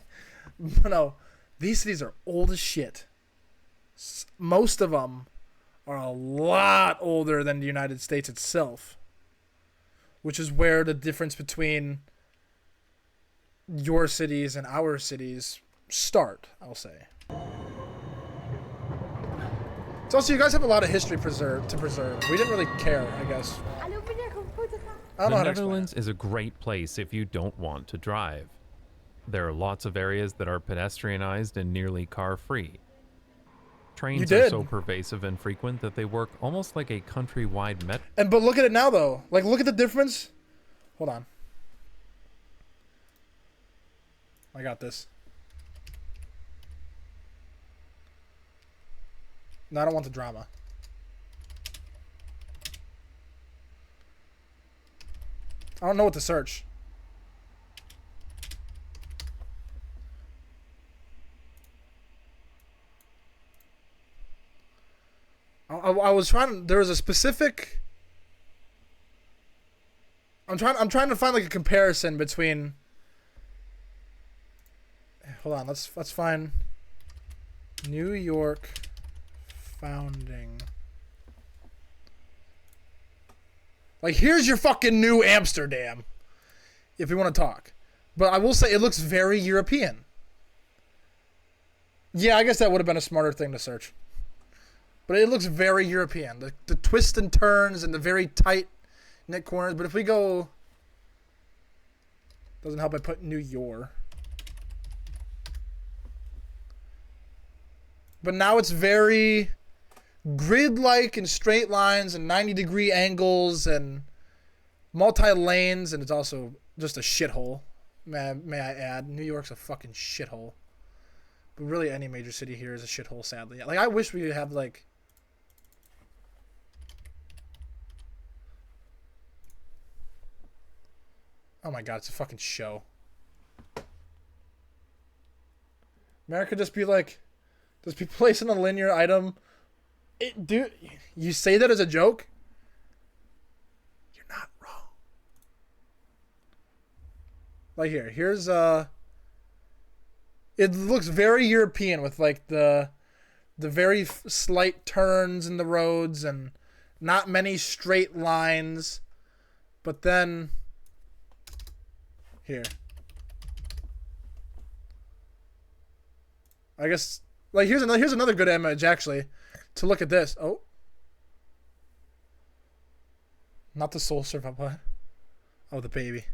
no, these cities are old as shit. Most of them are a lot older than the United States itself, which is where the difference between your cities and our cities start, I'll say. It's also, you guys have a lot of history to preserve. We didn't really care, I guess. I don't know how to explain it. The Netherlands is a great place if you don't want to drive. There are lots of areas that are pedestrianized and nearly car-free. Trains are so pervasive and frequent that they work almost like a countrywide metro. But look at it now, though. Like, look at the difference. Hold on. I got this. No, I don't want the drama. I don't know what to search. I was trying. There was a specific. I'm trying to find like a comparison between. Hold on. Let's find. New York founding. Like, here's your fucking new Amsterdam, if you want to talk. But I will say it looks very European. Yeah, I guess that would have been a smarter thing to search. But it looks very European. The twists and turns and the very tight knit corners. But if we go... Doesn't help I put New York. But now it's very grid-like and straight lines and 90-degree angles and multi-lanes. And it's also just a shithole. May I add. New York's a fucking shithole. But really any major city here is a shithole, sadly. Like, I wish we could have, like... Oh my god, it's a fucking show. America just be like... Just be placing a linear item... Dude, you say that as a joke? You're not wrong. Like here's it looks very European with like the very slight turns in the roads and not many straight lines. But then here. I guess like here's another good image actually. To look at this. Oh. Not the soul survivor. Oh, the baby.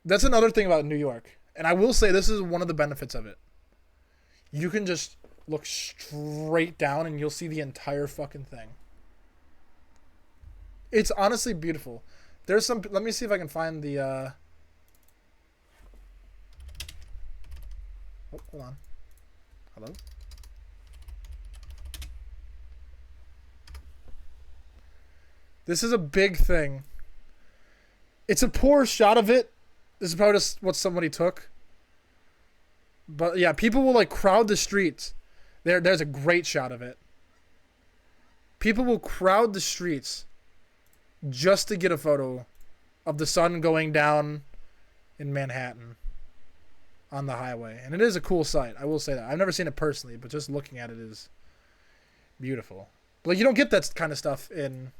That's another thing about New York. And I will say this is one of the benefits of it. You can just look straight down and you'll see the entire fucking thing. It's honestly beautiful. There's some... Let me see if I can find the... Oh, hold on. Hello? This is a big thing. It's a poor shot of it. This is probably just what somebody took. But yeah, people will like crowd the streets. There's a great shot of it. People will crowd the streets just to get a photo of the sun going down in Manhattan on the highway. And it is a cool sight. I will say that. I've never seen it personally, but just looking at it is beautiful. But like, you don't get that kind of stuff in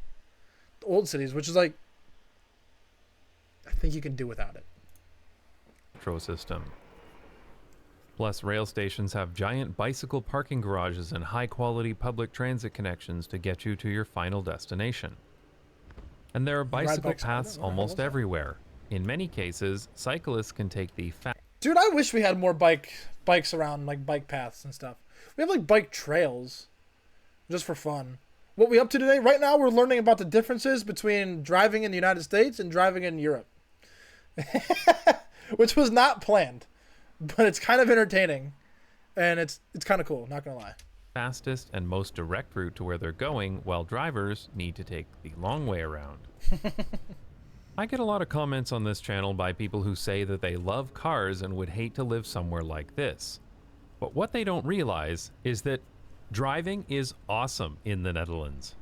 old cities, which is like, I think you can do without it. Metro system. Plus, rail stations have giant bicycle parking garages and high-quality public transit connections to get you to your final destination. And there are bicycle paths almost everywhere. In many cases, cyclists can take the Dude, I wish we had more bikes around, like bike paths and stuff. We have like bike trails, just for fun. What we up to today? Right now, we're learning about the differences between driving in the United States and driving in Europe, which was not planned, but it's kind of entertaining, and it's kind of cool. Not gonna lie. Fastest and most direct route to where they're going, while drivers need to take the long way around. I get a lot of comments on this channel by people who say that they love cars and would hate to live somewhere like this. But what they don't realize is that driving is awesome in the Netherlands.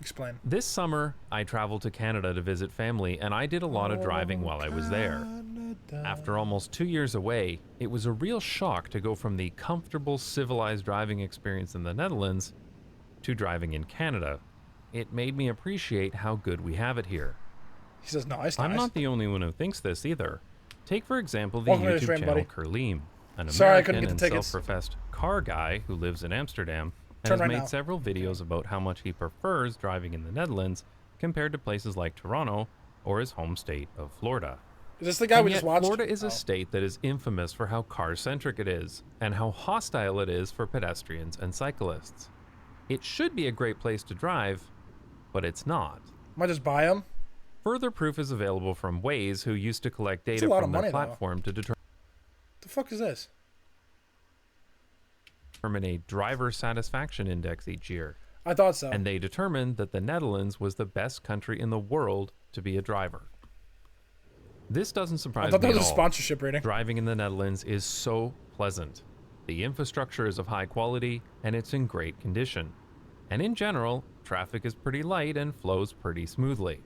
Explain. This summer, I traveled to Canada to visit family, and I did a lot of driving while I was there. After almost 2 years away, it was a real shock to go from the comfortable, civilized driving experience in the Netherlands to driving in Canada. It made me appreciate how good we have it here. He says, nice. I'm not the only one who thinks this either. Take, for example, the YouTube channel Kurleem, an Sorry, I couldn't American get the and tickets. self-professed car guy who lives in Amsterdam and Turn has right made now. several videos about how much he prefers driving in the Netherlands compared to places like Toronto or his home state of Florida. Is this the guy And we yet, just watched? Florida is Oh. a state that is infamous for how car-centric it is, and how hostile it is for pedestrians and cyclists. It should be a great place to drive, but it's not. Might just buy him. Further proof is available from Waze, who used to collect a data lot from of their money, though. platform to The fuck is this? determine a driver satisfaction index each year. I thought so. And they determined that the Netherlands was the best country in the world to be a driver. This doesn't I surprise thought that me was at a all. sponsorship rating. Driving in the Netherlands is so pleasant. The infrastructure is of high quality and it's in great condition. And in general, traffic is pretty light and flows pretty smoothly.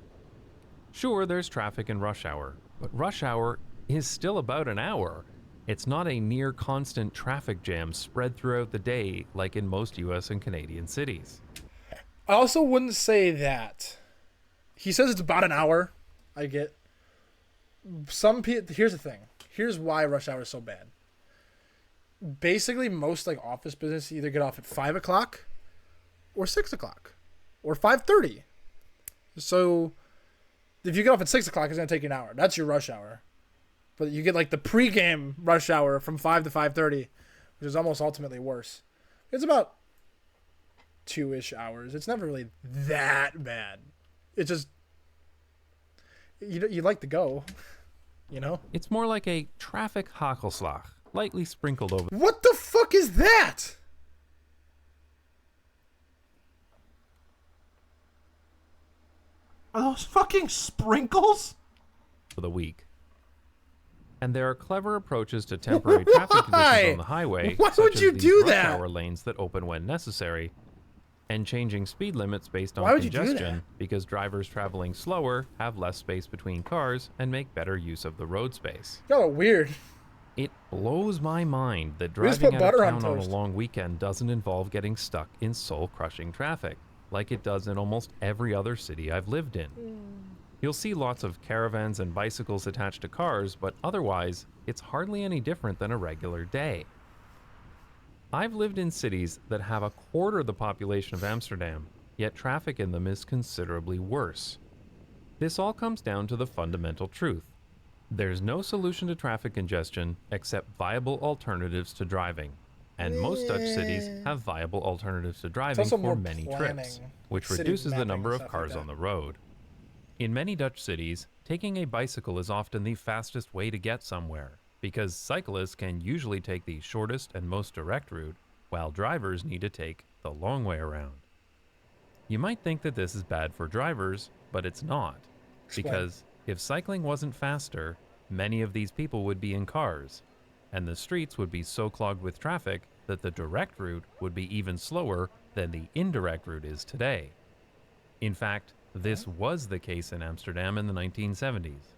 Sure, there's traffic in rush hour, but rush hour is still about an hour. It's not a near constant traffic jam spread throughout the day like in most US and Canadian cities. I also wouldn't say that. He says it's about an hour. I get. Some people. Here's the thing. Here's why rush hour is so bad. Basically, most like office business either get off at 5 o'clock, or 6 o'clock, or 5:30. So, if you get off at 6 o'clock, it's gonna take you an hour. That's your rush hour. But you get like the pregame rush hour from 5 to 5:30, which is almost ultimately worse. It's about 2-ish hours. It's never really that bad. It's just you like to go, you know. It's more like a traffic hagelslag, lightly sprinkled over What the fuck is that? Are those fucking sprinkles? the week. And there are clever approaches to temporary traffic conditions on the highway, Why such would as you these do rush that? hour lanes that open when necessary, and changing speed limits based on Why would you do congestion, that? because drivers traveling slower have less space between cars and make better use of the road space. Y'all are weird. It blows my mind that We just driving put out of butter on town on a toast. long weekend doesn't involve getting stuck in soul-crushing traffic, like it does in almost every other city I've lived in. You'll see lots of caravans and bicycles attached to cars, but otherwise, it's hardly any different than a regular day. I've lived in cities that have a quarter the population of Amsterdam, yet traffic in them is considerably worse. This all comes down to the fundamental truth. There's no solution to traffic congestion except viable alternatives to driving. And most Dutch cities have viable alternatives to driving also for more many trips, planning, which city reduces the mapping number and of stuff cars like on that. the road. In many Dutch cities, taking a bicycle is often the fastest way to get somewhere, because cyclists can usually take the shortest and most direct route, while drivers need to take the long way around. You might think that this is bad for drivers, but it's not. Explain. Because if cycling wasn't faster, many of these people would be in cars, and the streets would be so clogged with traffic that the direct route would be even slower than the indirect route is today. In fact, this was the case in Amsterdam in the 1970s.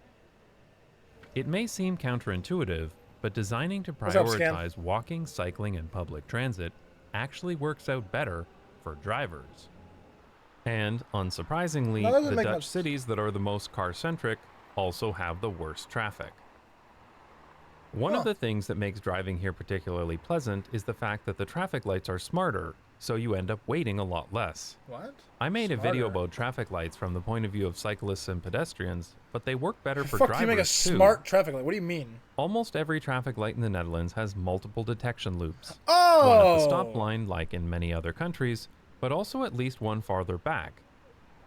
It may seem counterintuitive, but designing to What's up, Scan? prioritize walking, cycling, and public transit actually works out better for drivers. And, unsurprisingly, That doesn't the make Dutch much- cities that are the most car-centric also have the worst traffic. One Huh. of the things that makes driving here particularly pleasant is the fact that the traffic lights are smarter, so you end up waiting a lot less. What? I made a video Smarter. about traffic lights from the point of view of cyclists and pedestrians, but they work better for Fuck, drivers you make a too. smart traffic light. What do you mean? Almost every traffic light in the Netherlands has multiple detection loops. Oh. One at the stop line, like in many other countries, but also at least one farther back.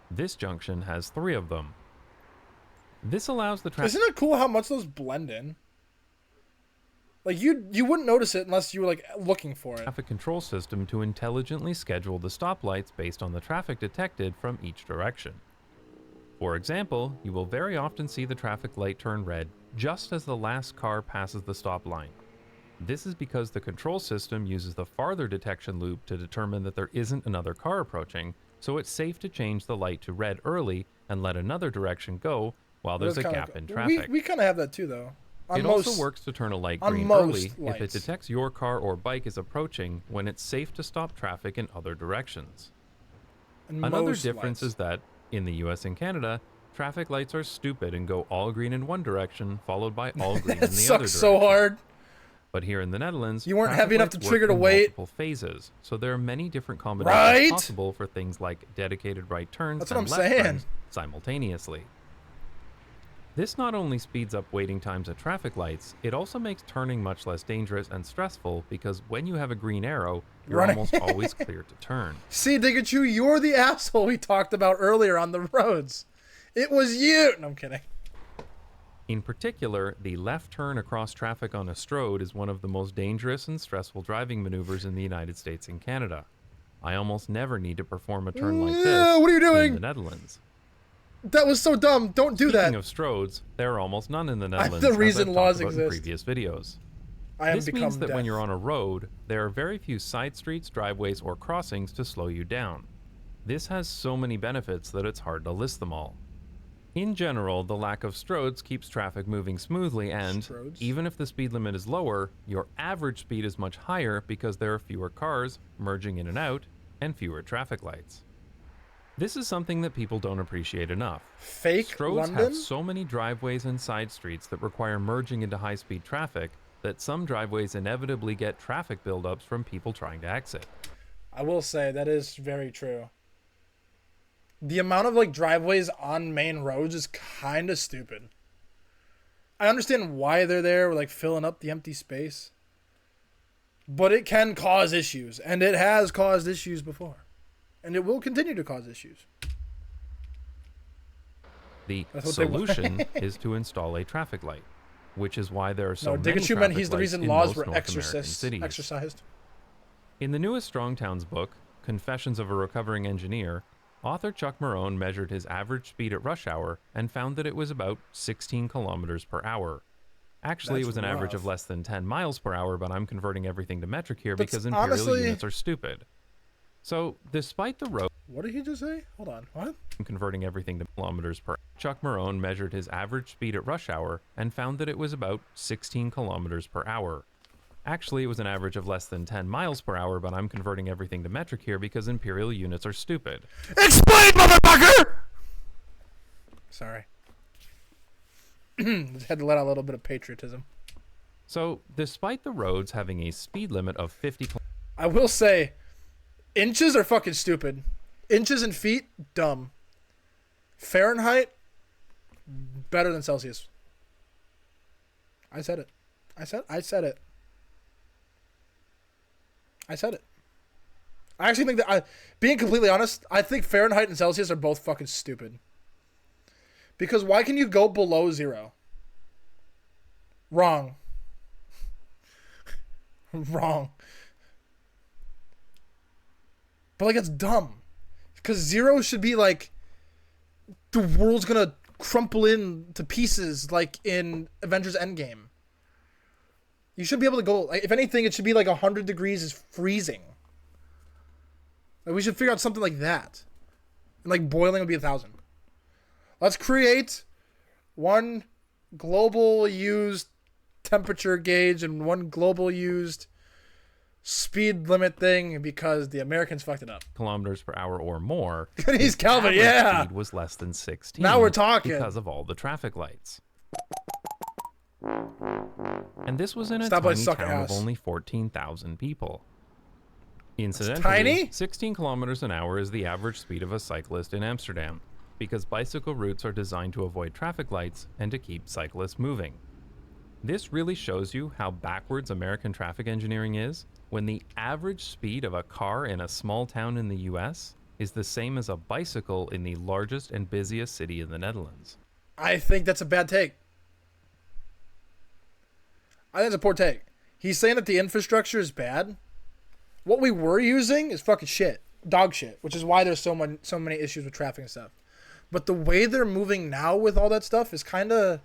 This junction has 3 of them. This allows the traffic Isn't it cool how much those blend in? Like you wouldn't notice it unless you were like looking for it. traffic control system to intelligently schedule the stoplights based on the traffic detected from each direction. For example, you will very often see the traffic light turn red just as the last car passes the stop line. This is because the control system uses the farther detection loop to determine that there isn't another car approaching, so it's safe to change the light to red early and let another direction go while there's a That's gap kinda in cool. traffic. We kind of have that too, though. On It most, also works to turn a light on green most early if it lights. detects your car or bike is approaching when it's safe to stop traffic in other directions. on Another most difference lights. is that, in the US and Canada, traffic lights are stupid and go all green in one direction, followed by all green in That the other direction. sucks so hard. But here in the Netherlands, You weren't traffic heavy enough to lights work trigger to in wait. multiple phases, so there are many different combinations Right? possible for things like dedicated right turns That's what and I'm left saying. turns simultaneously. This not only speeds up waiting times at traffic lights, it also makes turning much less dangerous and stressful because when you have a green arrow, you're Running. almost always clear to turn. See, Pikachu, you're the asshole we talked about earlier on the roads. It was you. No, I'm kidding. In particular, the left turn across traffic on a strode is one of the most dangerous and stressful driving maneuvers in the United States and Canada. I almost never need to perform a turn like this What are you in doing? the Netherlands. That was so dumb. Don't do Speaking that. of stroads, there are almost none in the Netherlands, the as reason I've laws talked about in exist. previous videos. I have This become means that when deaf. you're on a road, there are very few side streets, driveways, or crossings to slow you down. This has so many benefits that it's hard to list them all. In general, the lack of stroads keeps traffic moving smoothly and, Stroads? even if the speed limit is lower, your average speed is much higher because there are fewer cars merging in and out and fewer traffic lights. This is something that people don't appreciate enough. Fake Stroads London? have so many driveways and side streets that require merging into high-speed traffic that some driveways inevitably get traffic buildups from people trying to exit. I will say that is very true. The amount of like driveways on main roads is kind of stupid. I understand why they're there, like filling up the empty space. But it can cause issues, and it has caused issues before. And it will continue to cause issues. The That's what they want. solution is to install a traffic light, which is why there are so No, many Pikachu traffic meant he's the lights reason in laws most were North American cities. exercised. In the newest Strong Towns book, Confessions of a Recovering Engineer, author Chuck Marone measured his average speed at rush hour and found that it was about 16 kilometers per hour. Actually, That's it was an average rough. of less than 10 miles per hour, but I'm converting everything to metric here But because imperial honestly- units are stupid. So, despite the road What did he just say? Hold on. What? converting everything to kilometers per hour, Chuck Marone measured his average speed at rush hour and found that it was about 16 kilometers per hour. Actually, it was an average of less than 10 miles per hour, but I'm converting everything to metric here because imperial units are stupid. Explain, motherfucker! Sorry. Just had to let out a little bit of patriotism. So, despite the roads having a speed limit of 50 I will say, inches are fucking stupid. Inches and feet, dumb. Fahrenheit, better than Celsius. I said it. I said it. I said it. I actually think that, being completely honest, I think Fahrenheit and Celsius are both fucking stupid. Because why can you go below 0? Wrong. Wrong. But like, it's dumb. Because 0 should be like, the world's gonna crumple into pieces like in Avengers Endgame. You should be able to go, like, if anything, it should be like 100 degrees is freezing. Like, we should figure out something like that. And like boiling would be 1,000. Let's create one global used temperature gauge and one global used speed limit thing because the Americans fucked it up. kilometers per hour or more, He's Calvin, average yeah. speed was less than 16. Now we're talking. Because of all the traffic lights. And this was in a Stop by tiny suck town ass. of only 14,000 people. Incidentally, tiny? 16 kilometers an hour is the average speed of a cyclist in Amsterdam, because bicycle routes are designed to avoid traffic lights and to keep cyclists moving. This really shows you how backwards American traffic engineering is when the average speed of a car in a small town in the US is the same as a bicycle in the largest and busiest city in the Netherlands. I think that's a bad take. I think it's a poor take. He's saying that the infrastructure is bad. What we were using is fucking shit. Dog shit. Which is why there's so many issues with traffic and stuff. But the way they're moving now with all that stuff is kind of...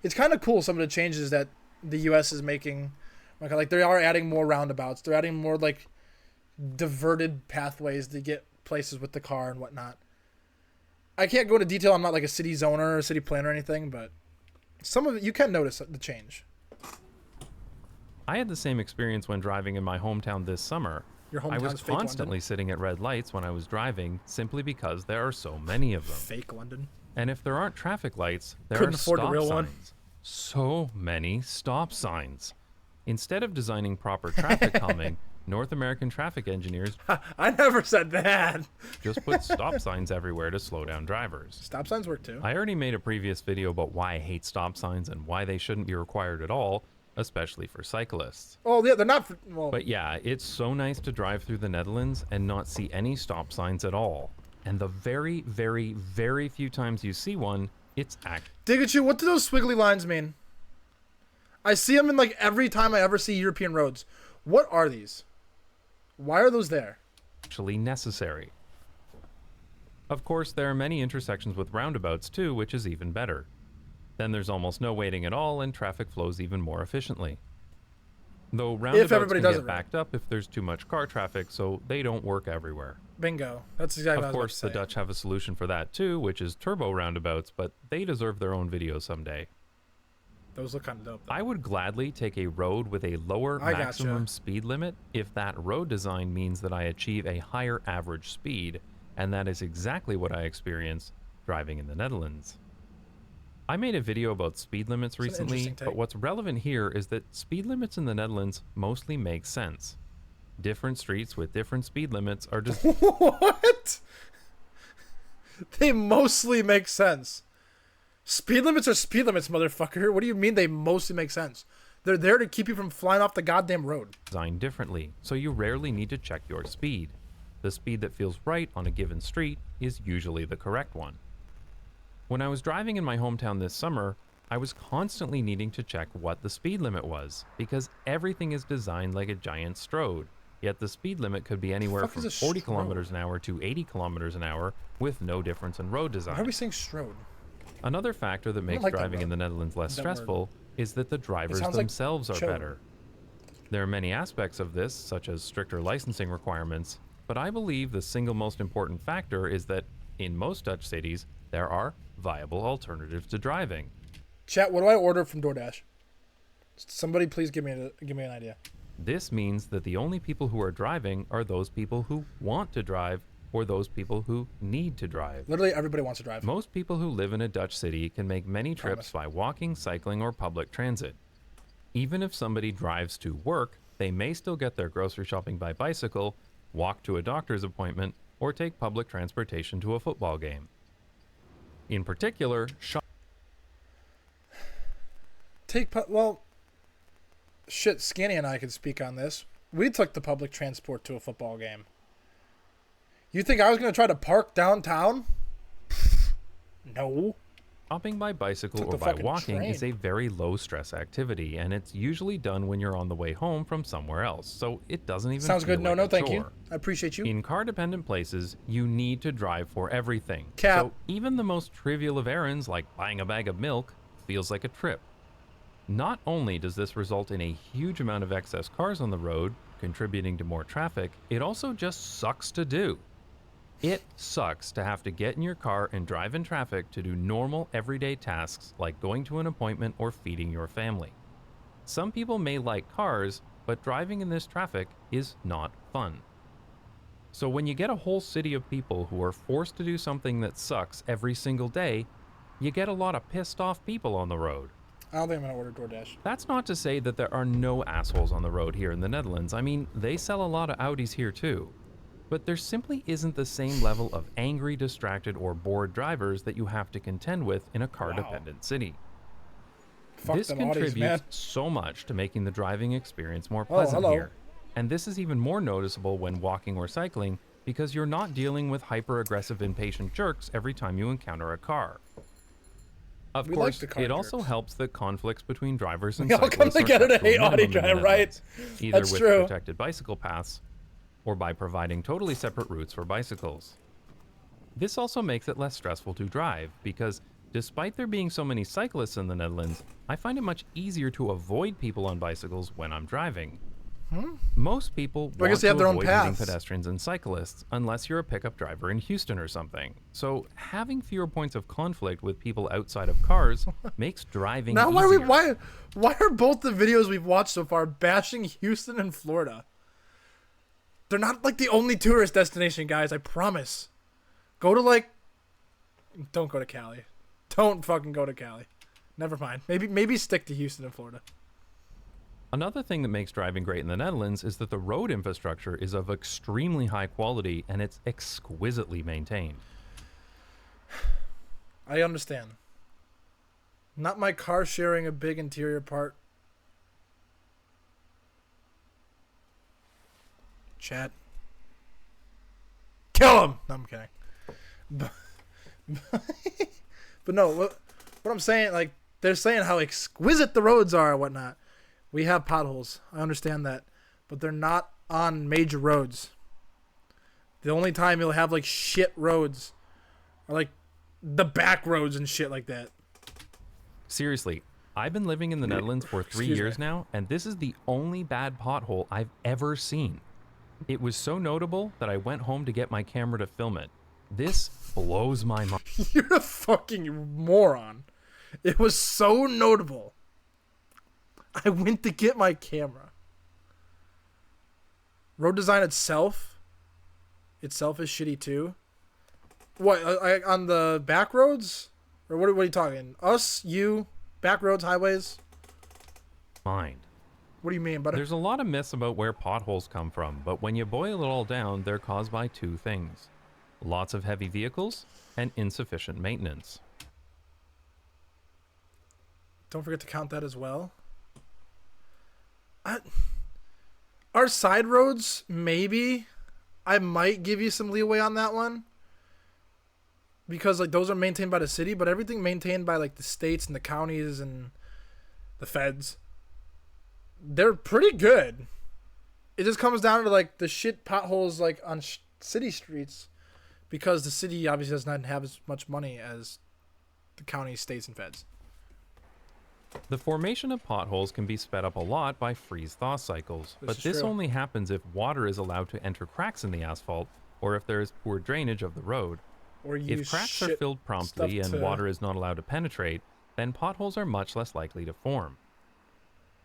It's kind of cool, some of the changes that the U.S. is making. Like, they are adding more roundabouts. They're adding more, like, diverted pathways to get places with the car and whatnot. I can't go into detail. I'm not, like, a city zoner or a city planner or anything, but some of it, you can notice the change. I had the same experience when driving in my hometown this summer. Your I was hometown's fake constantly London? sitting at red lights when I was driving simply because there are so many of them. Fake London. And if there aren't traffic lights, there Couldn't are afford the stop real signs. one. So many stop signs. Instead of designing proper traffic calming, North American traffic engineers I never said that. just put stop signs everywhere to slow down drivers. Stop signs work too. I already made a previous video about why I hate stop signs and why they shouldn't be required at all, especially for cyclists. Oh yeah, they're not. Well, But yeah, it's so nice to drive through the Netherlands and not see any stop signs at all. And the very, very, very few times you see one, it's Digachu, what do those squiggly lines mean? I see them in like every time I ever see European roads. What are these? Why are those there? actually necessary. Of course, there are many intersections with roundabouts too, which is even better. Then there's almost no waiting at all and traffic flows even more efficiently. Though roundabouts everybody can does get it right. backed up if there's too much car traffic, so they don't work everywhere. Bingo. That's exactly Of what I was course, the about to say. Dutch have a solution for that too, which is turbo roundabouts, but they deserve their own video someday. Those look kind of dope. Though. I would gladly take a road with a lower I gotcha. maximum speed limit if that road design means that I achieve a higher average speed, and that is exactly what I experienced driving in the Netherlands. I made a video about speed limits an recently, interesting take. but what's relevant here is that speed limits in the Netherlands mostly make sense. Different streets with different speed limits are just What? They mostly make sense. Speed limits are speed limits, motherfucker. What do you mean they mostly make sense? They're there to keep you from flying off the goddamn road. designed differently, so you rarely need to check your speed. The speed that feels right on a given street is usually the correct one. When I was driving in my hometown this summer, I was constantly needing to check what the speed limit was, because everything is designed like a giant strode, yet the speed limit could be anywhere fuck from is a 40 strode? kilometers an hour to 80 kilometers an hour with no difference in road Why are design. we saying strode? Another factor that makes like that driving in word. the Netherlands less That word. stressful is that the drivers sounds like themselves are chode. better. There are many aspects of this, such as stricter licensing requirements, but I believe the single most important factor is that in most Dutch cities, there are viable alternatives to driving. Chat, what do I order from DoorDash? Somebody please give me an idea. This means that the only people who are driving are those people who want to drive or those people who need to drive. Literally everybody wants to drive. Most people who live in a Dutch city can make many trips Promise. by walking, cycling, or public transit. Even if somebody drives to work, they may still get their grocery shopping by bicycle, walk to a doctor's appointment, or take public transportation to a football game. In particular, Well, shit, Skinny and I could speak on this. We took the public transport to a football game. You think I was going to try to park downtown? No. shopping by bicycle Took or the by fucking walking train. is a very low stress activity, and it's usually done when you're on the way home from somewhere else, so it doesn't even Sounds feel good. like No, a thank you. chore. I appreciate you. In car-dependent places, you need to drive for everything. Cap. So even the most trivial of errands, like buying a bag of milk, feels like a trip. Not only does this result in a huge amount of excess cars on the road, contributing to more traffic, it also just sucks to do. It sucks to have to get in your car and drive in traffic to do normal everyday tasks like going to an appointment or feeding your family. Some people may like cars, but driving in this traffic is not fun. So when you get a whole city of people who are forced to do something that sucks every single day, you get a lot of pissed off people on the road. I don't think I'm going to order DoorDash. That's not to say that there are no assholes on the road here in the Netherlands. I mean, they sell a lot of Audis here too. But there simply isn't the same level of angry, distracted, or bored drivers that you have to contend with in a car-dependent city. Fuck This them Audis, contributes man. so much to making the driving experience more Oh, pleasant hello. here. And this is even more noticeable when walking or cycling because you're not dealing with hyper-aggressive impatient jerks every time you encounter a car. Of We like course, the car it also jerks. helps that conflicts between drivers and We all come cyclists are together to kept to a hate Audi minimum in the drive, right? Netherlands, either That's with true. protected bicycle paths or by providing totally separate routes for bicycles. This also makes it less stressful to drive because despite there being so many cyclists in the Netherlands, I find it much easier to avoid people on bicycles when I'm driving. Most people Well, I want guess they to have their own avoid hitting paths. pedestrians and cyclists unless you're a pickup driver in Houston or something. So having fewer points of conflict with people outside of cars makes driving Now, easier. why are both the videos we've watched so far bashing Houston and Florida? They're not like the only tourist destination, guys. I promise. Go to don't go to Cali. Don't fucking go to Cali. Never mind. Maybe stick to Houston and Florida. Another thing that makes driving great in the Netherlands is that the road infrastructure is of extremely high quality and it's exquisitely maintained. I understand. Not my car sharing a big interior part. Chat. Kill him! No, I'm kidding. But no, what I'm saying, like, they're saying how exquisite the roads are and whatnot. We have potholes. I understand that. But they're not on major roads. The only time you'll have, like, shit roads are, like, the back roads and shit like that. Seriously, I've been living in the Netherlands for 3 years now, and this is the only bad pothole I've ever seen. It was so notable that I went home to get my camera to film it. This blows my mind. You're a fucking moron. It was so notable. I went to get my camera. Road design itself is shitty too. What, on the back roads? Or what are you talking? Us, you, back roads, highways? Mind. What do you mean, buddy? There's a lot of myths about where potholes come from, but when you boil it all down, they're caused by two things. Lots of heavy vehicles and insufficient maintenance. Don't forget to count that as well. Our side roads, maybe. I might give you some leeway on that one. Because, like, those are maintained by the city, but everything maintained by, like, the states and the counties and the feds, they're pretty good. It just comes down to, like, the shit potholes, like, on city streets, because the city obviously does not have as much money as the counties, states, and feds. The formation of potholes can be sped up a lot by freeze-thaw cycles, but this only happens if water is allowed to enter cracks in the asphalt or if there is poor drainage of the road. Or if cracks are filled promptly and water is not allowed to penetrate, then potholes are much less likely to form.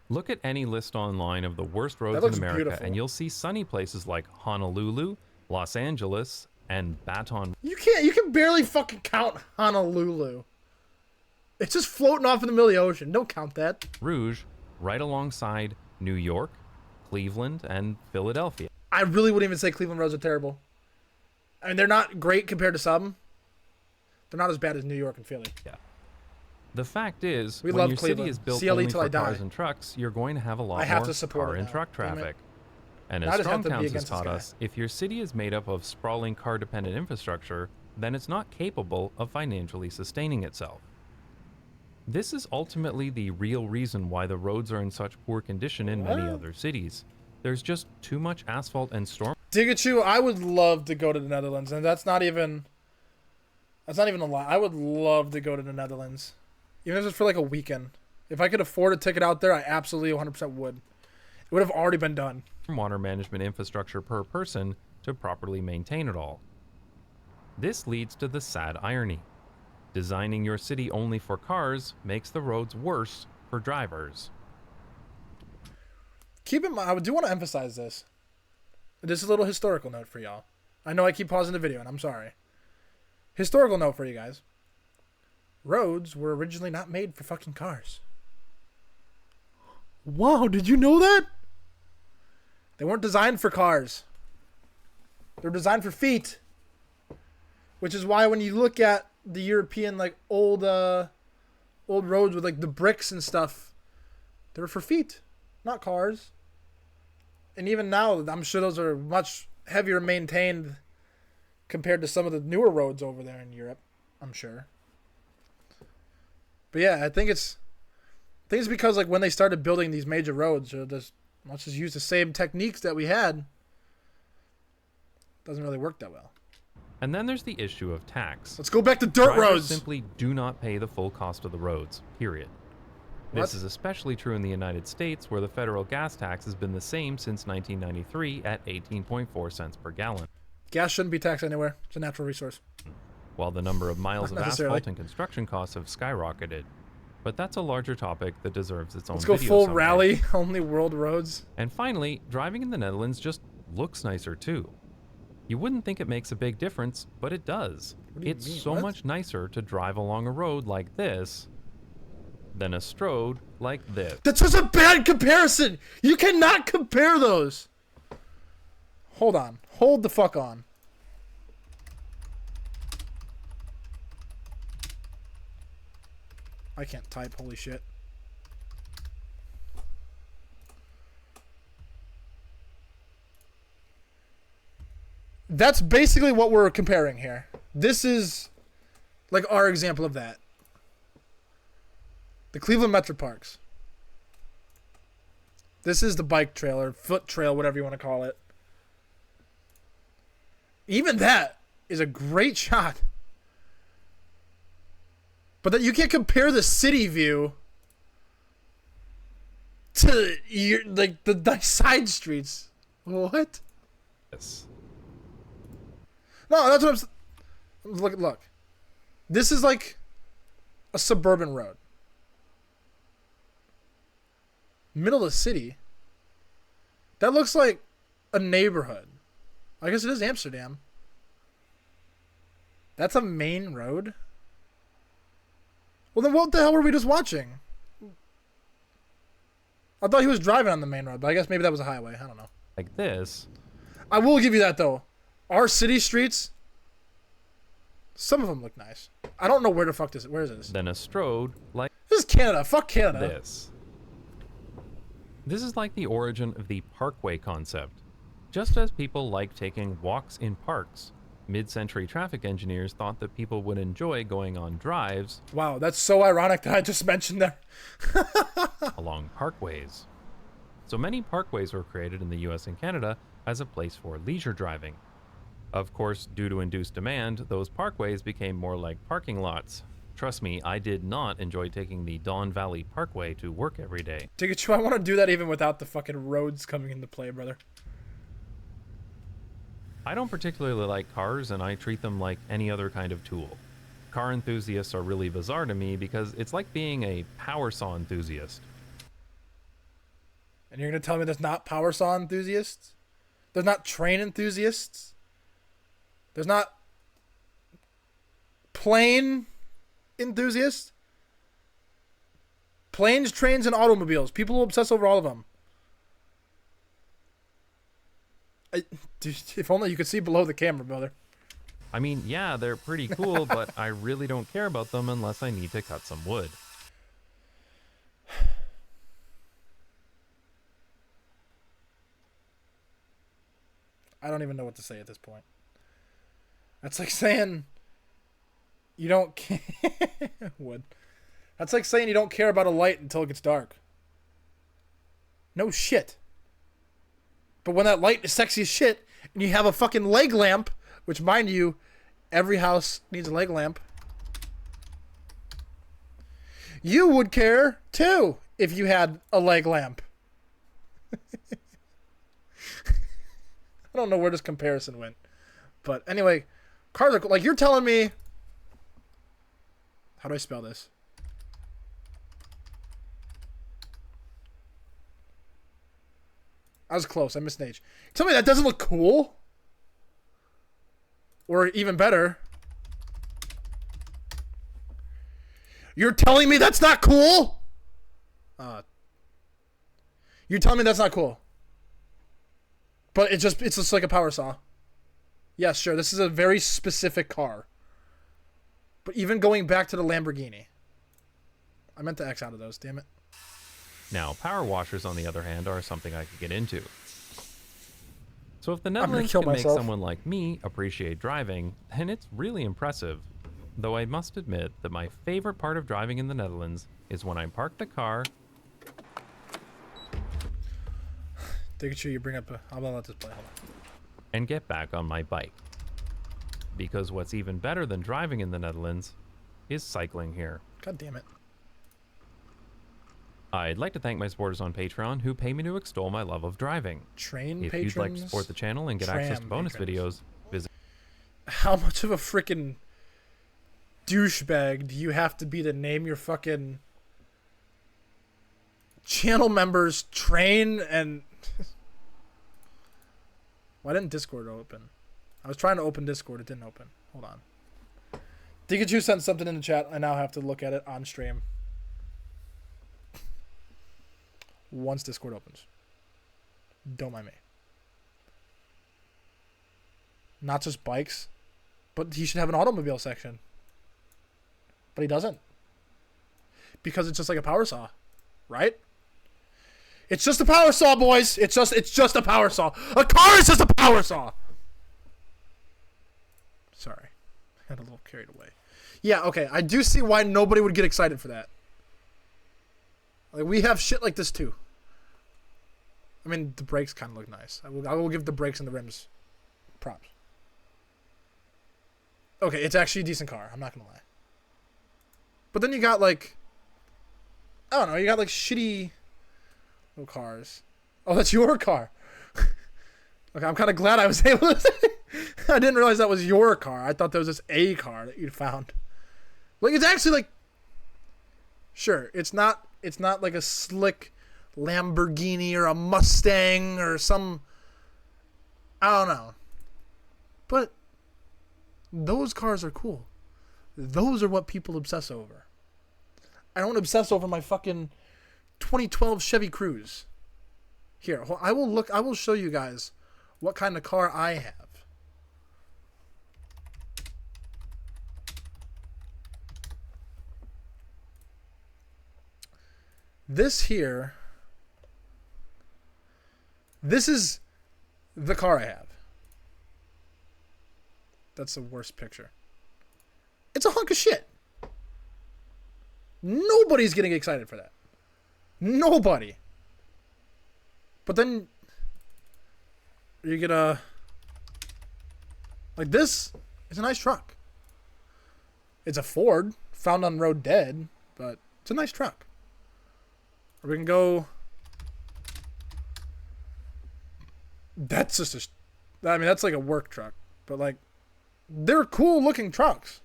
Look at any list online of the worst roads in America and you'll see sunny places like Honolulu, Los Angeles, and Baton. You can barely fucking count Honolulu. It's just floating off in the middle of the ocean. Don't count that. Rouge, right alongside New York, Cleveland, and Philadelphia. I really wouldn't even say Cleveland roads are terrible. I mean, they're not great compared to some. They're not as bad as New York and Philly. Yeah. The fact is, when your city is built only for cars and trucks, you're going to have a lot more car and truck traffic. And as Strong Towns has taught us, if your city is made up of sprawling car-dependent infrastructure, then it's not capable of financially sustaining itself. This is ultimately the real reason why the roads are in such poor condition in many other cities. There's just too much asphalt and storm. Digachu, I would love to go to the Netherlands, and that's not even a lie. I would love to go to the Netherlands, even if it's for like a weekend. If I could afford a ticket out there, I absolutely 100% would. It would have already been done. Water management infrastructure per person to properly maintain it all. This leads to the sad irony. Designing your city only for cars makes the roads worse for drivers. Keep in mind, I do want to emphasize this. This is a little historical note for y'all. I know I keep pausing the video, and I'm sorry. Historical note for you guys. Roads were originally not made for fucking cars. Wow, did you know that? They weren't designed for cars. They were designed for feet. Which is why when you look at the European, like, old roads with, like, the bricks and stuff, they were for feet, not cars. And even now, I'm sure those are much heavier maintained compared to some of the newer roads over there in Europe, I'm sure. But yeah, I think it's because, like, when they started building these major roads, let's just use the same techniques that we had. Doesn't really work that well. And then there's the issue of tax. Let's go back to dirt roads. Simply do not pay the full cost of the roads, period. This is especially true in the United States, where the federal gas tax has been the same since 1993 at 18.4 cents per gallon. Gas shouldn't be taxed anywhere. It's a natural resource. While the number of miles of asphalt and construction costs have skyrocketed. But that's a larger topic that deserves its own video. Let's go full rally, only world roads. And finally, driving in the Netherlands just looks nicer too. You wouldn't think it makes a big difference, but it does. It's so much nicer to drive along a road like this Then a Strode like this. That's such a bad comparison. You cannot compare those. Hold on. Hold the fuck on. I can't type. Holy shit. That's basically what we're comparing here. This is like our example of that. The Cleveland Metro Parks. This is the bike trail or foot trail, whatever you want to call it. Even that is a great shot. But that you can't compare the city view to your, like the side streets. What? Yes. No, that's what I'm. Look. This is like a suburban road. Middle of the city. That looks like a neighborhood. I guess it is Amsterdam. That's a main road? Well, then what the hell were we just watching? I thought he was driving on the main road, but I guess maybe that was a highway. I don't know. Like this. I will give you that, though. Our city streets, some of them look nice. I don't know where the fuck this is. Where is this? Then a Strode like This is Canada. Fuck Canada. this. This is like the origin of the parkway concept. Just as people like taking walks in parks, mid-century traffic engineers thought that people would enjoy going on drives Wow, that's so ironic that I just mentioned that. along parkways. So many parkways were created in the US and Canada as a place for leisure driving. Of course, due to induced demand, those parkways became more like parking lots. Trust me, I did not enjoy taking the Don Valley Parkway to work every day. Pikachu, I want to do that even without the fucking roads coming into play, brother. I don't particularly like cars, and I treat them like any other kind of tool. Car enthusiasts are really bizarre to me because it's like being a power saw enthusiast. And you're going to tell me there's not power saw enthusiasts? There's not train enthusiasts? There's not plane enthusiasts? Planes, trains, and automobiles. People will obsess over all of them. Dude, if only you could see below the camera, brother. I mean, yeah, they're pretty cool, but I really don't care about them unless I need to cut some wood. I don't even know what to say at this point. That's like saying you don't care. Wood. That's like saying you don't care about a light until it gets dark. No shit. But when that light is sexy as shit, and you have a fucking leg lamp, which, mind you, every house needs a leg lamp, you would care too if you had a leg lamp. I don't know where this comparison went. But anyway, cars are like, you're telling me. How do I spell this? I was close. I missed an H. Tell me that doesn't look cool? Or even better. You're telling me that's not cool? You're telling me that's not cool. But it's just like a power saw. Yes, sure. This is a very specific car. But even going back to the Lamborghini. I meant to X out of those, damn it. Now, power washers, on the other hand, are something I could get into. So if the Netherlands can make someone like me appreciate driving, then it's really impressive. Though I must admit that my favorite part of driving in the Netherlands is when I park the car. Take a sure you bring up a... I'll let this play. Hold on. And get back on my bike. Because what's even better than driving in the Netherlands is cycling here. God damn it. I'd like to thank my supporters on Patreon who pay me to extol my love of driving. Train if patrons? If you'd like to support the channel and get access to bonus videos, visit... How much of a freaking douchebag do you have to be to name your fucking channel members Train and... Why didn't Discord open? I was trying to open Discord. It didn't open. Hold on. Pikachu sent something in the chat. I now have to look at it on stream. once Discord opens. Don't mind me. Not just bikes, but he should have an automobile section. But he doesn't. Because it's just like a power saw, right? It's just a power saw, boys. It's just a power saw. A car is just a power saw. Sorry. I got a little carried away. Yeah, okay. I do see why nobody would get excited for that. Like, we have shit like this too. I mean, the brakes kind of look nice. I will give the brakes and the rims props. Okay, it's actually a decent car. I'm not going to lie. But then you got, like... I don't know. You got, like, shitty little cars. Oh, that's your car. Okay, I'm kind of glad I was able to... I didn't realize that was your car. I thought that was just a car that you'd found. Like, it's actually, like... Sure, it's not like a slick Lamborghini or a Mustang or some... I don't know. But those cars are cool. Those are what people obsess over. I don't obsess over my fucking 2012 Chevy Cruze. Here, I will show you guys what kind of car I have. This here, this is the car I have. That's the worst picture. It's a hunk of shit. Nobody's getting excited for that. Nobody. But then you get a... Like, this is a nice truck. It's a Ford, found on road dead, but it's a nice truck. Or we can go... That's just a... I mean, that's like a work truck. But, like, they're cool looking trucks.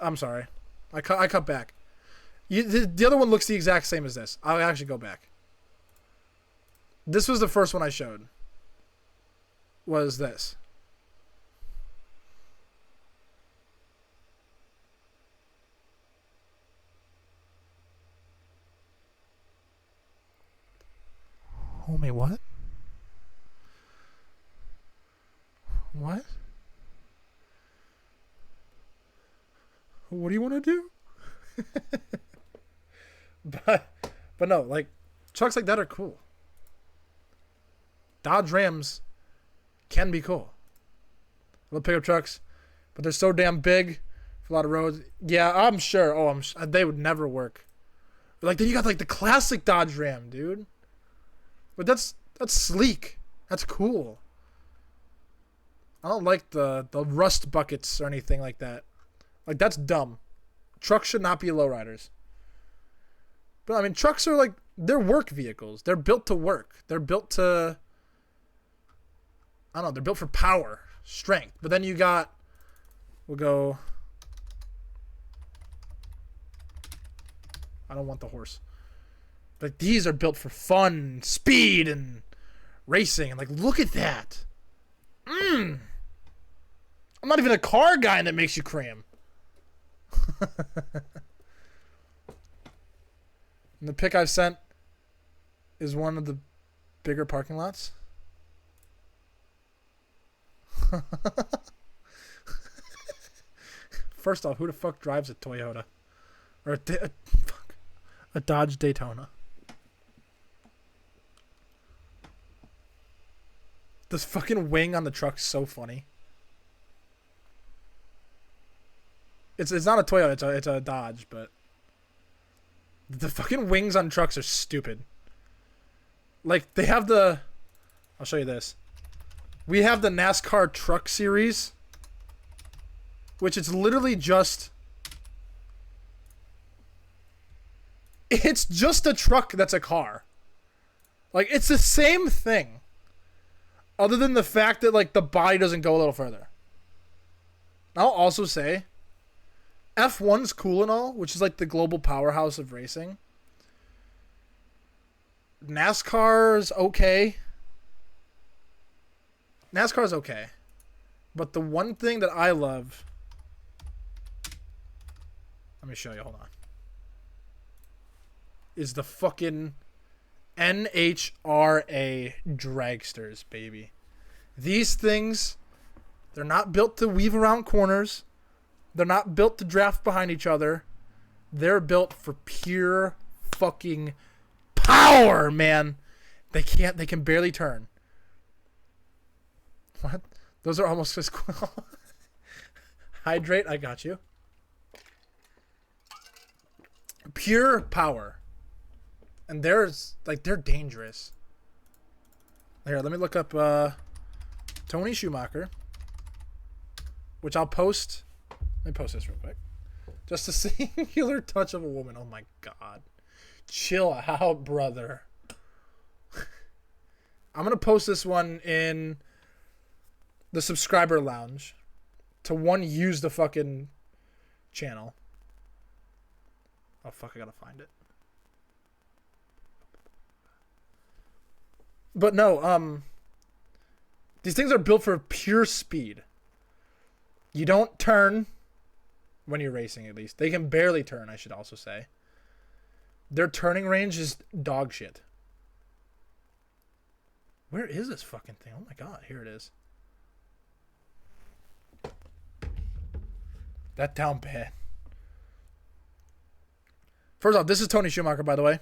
I'm sorry. I cut back. The other one looks the exact same as this. I'll actually go back. This was the first one I showed. Was this. Homie, what? What? What do you want to do? but no, like, trucks like that are cool. Dodge Rams can be cool. Little pickup trucks, but they're so damn big for a lot of roads. Yeah, I'm sure. Oh, they would never work. But, like, then you got like the classic Dodge Ram, dude. But that's sleek. That's cool. I don't like the rust buckets or anything like that. Like, that's dumb. Trucks should not be lowriders. But, I mean, trucks are, like, they're work vehicles. They're built to work. They're built to... I don't know. They're built for power, strength. But then you got... We'll go... I don't want the horse. But these are built for fun, speed, and racing. And, like, look at that. I'm not even a car guy, and that makes you cram. And the pic I've sent is one of the bigger parking lots. First off, who the fuck drives a Toyota? Or a Dodge Daytona? This fucking wing on the truck's so funny. It's not a Toyota, it's a Dodge, but the fucking wings on trucks are stupid. Like, they have the... I'll show you this. We have the NASCAR Truck Series, which is literally just... It's just a truck that's a car. Like, it's the same thing. Other than the fact that, like, the body doesn't go a little further. I'll also say... F1's cool and all, which is like the global powerhouse of racing. NASCAR's okay. NASCAR's okay. But the one thing that I love... Let me show you, hold on. is the fucking NHRA dragsters, baby. These things, they're not built to weave around corners. They're not built to draft behind each other. They're built for pure fucking power, man. They can barely turn. What? Those are almost as cool. Hydrate, I got you. Pure power. And they're dangerous. Here, let me look up Tony Schumacher. Which I'll post. Let me post this real quick. Just a singular touch of a woman. Oh my god. Chill out, brother. I'm going to post this one in the subscriber lounge to use the fucking channel. Oh fuck, I gotta find it. But no, these things are built for pure speed. You don't turn when you're racing, at least. They can barely turn, I should also say. Their turning range is dog shit. Where is this fucking thing? Oh my god, here it is. That down bad. First off, this is Tony Schumacher, by the way.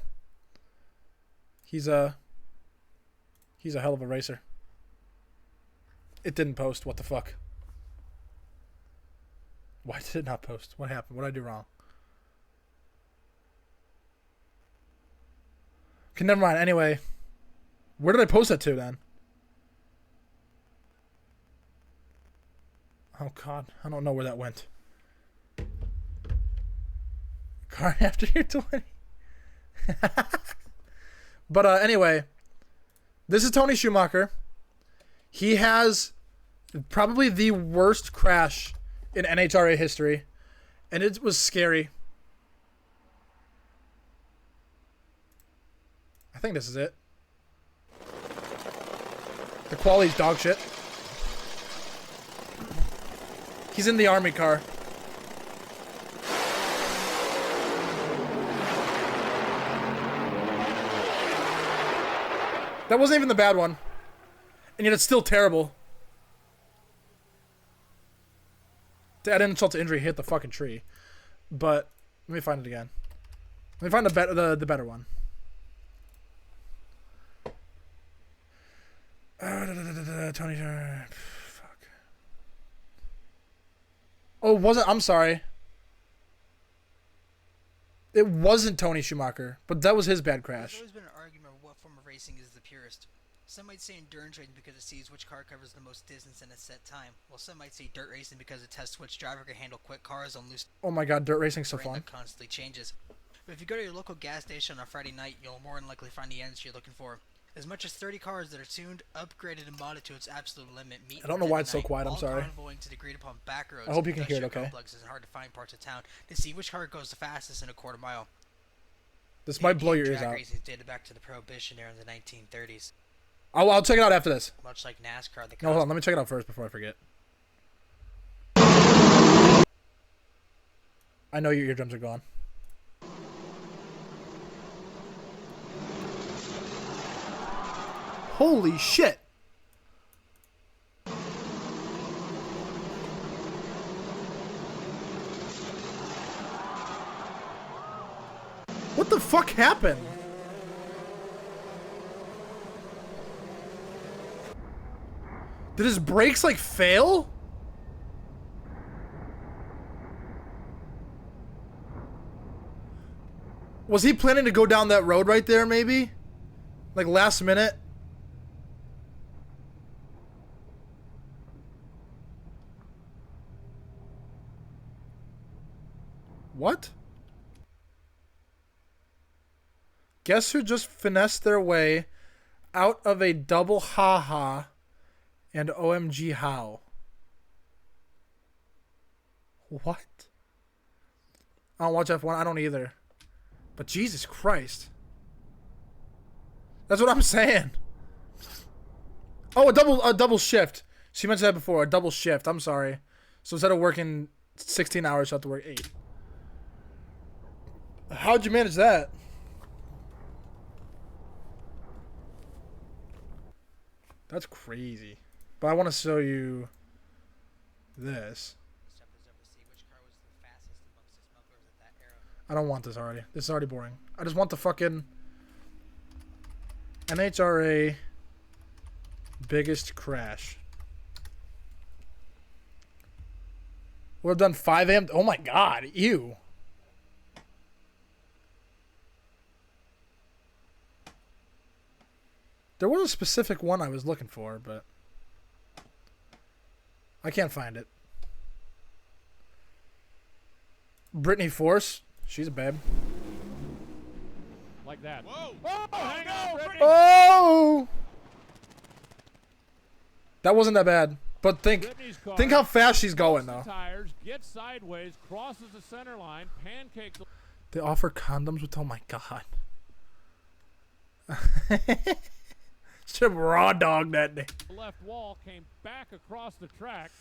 He's a hell of a racer. It didn't post. What the fuck? Why did it not post? What happened? What did I do wrong? Okay, never mind. Anyway, where did I post that to then? Oh god, I don't know where that went. Car after you're 20. But anyway, this is Tony Schumacher. He has probably the worst crash in NHRA history, and it was scary. I think this is it. The quality's dog shit. He's in the army car. That wasn't even the bad one. And yet it's still terrible. To add insult to injury, hit the fucking tree. But let me find it again. Let me find the better one. Tony. Fuck. Oh, wasn't. I'm sorry. It wasn't Tony Schumacher, but that was his bad crash. There's always been an argument of what form of racing is the purest. Some might say endurance racing because it sees which car covers the most distance in a set time, while some might say dirt racing because it tests which driver can handle quick cars on loose. Oh my god, dirt racing's so fun. That constantly changes. But if you go to your local gas station on a Friday night, you'll more than likely find the engine you're looking for. As much as 30 cars that are tuned, upgraded, and modded to its absolute limit meet. I don't know why it's so quiet. I'm sorry. To the agreed upon back roads. I hope you can hear it. Okay. Complexes and hard to find parts of town to see which car goes the fastest in a quarter mile. This might blow your ears out. Racing dated back to the Prohibition era in the 1930s. I'll check it out after this. Much like NASCAR, no, hold on. Let me check it out first before I forget. I know your eardrums are gone. Holy shit! What the fuck happened? Did his brakes like fail? Was he planning to go down that road right there maybe? Like last minute? What? Guess who just finessed their way out of a double haha and OMG how? What? I don't watch F1. I don't either. But Jesus Christ. That's what I'm saying. Oh, a double shift. She mentioned that before. A double shift. I'm sorry. So instead of working 16 hours, you have to work 8. How'd you manage that? That's crazy. But I want to show you this. I don't want this already. This is already boring. I just want the fucking NHRA biggest crash. We've done 5 AM. Oh my god, ew. There was a specific one I was looking for, but I can't find it. Brittany Force. She's a babe. Like that. Whoa! Oh, hang on, Brittany. Oh! That wasn't that bad. But think how fast she's going, though. Tires, gets sideways, crosses the center line, pancakes. They offer condoms with, oh my god. Should have raw dog that day. The left wall came back across the track,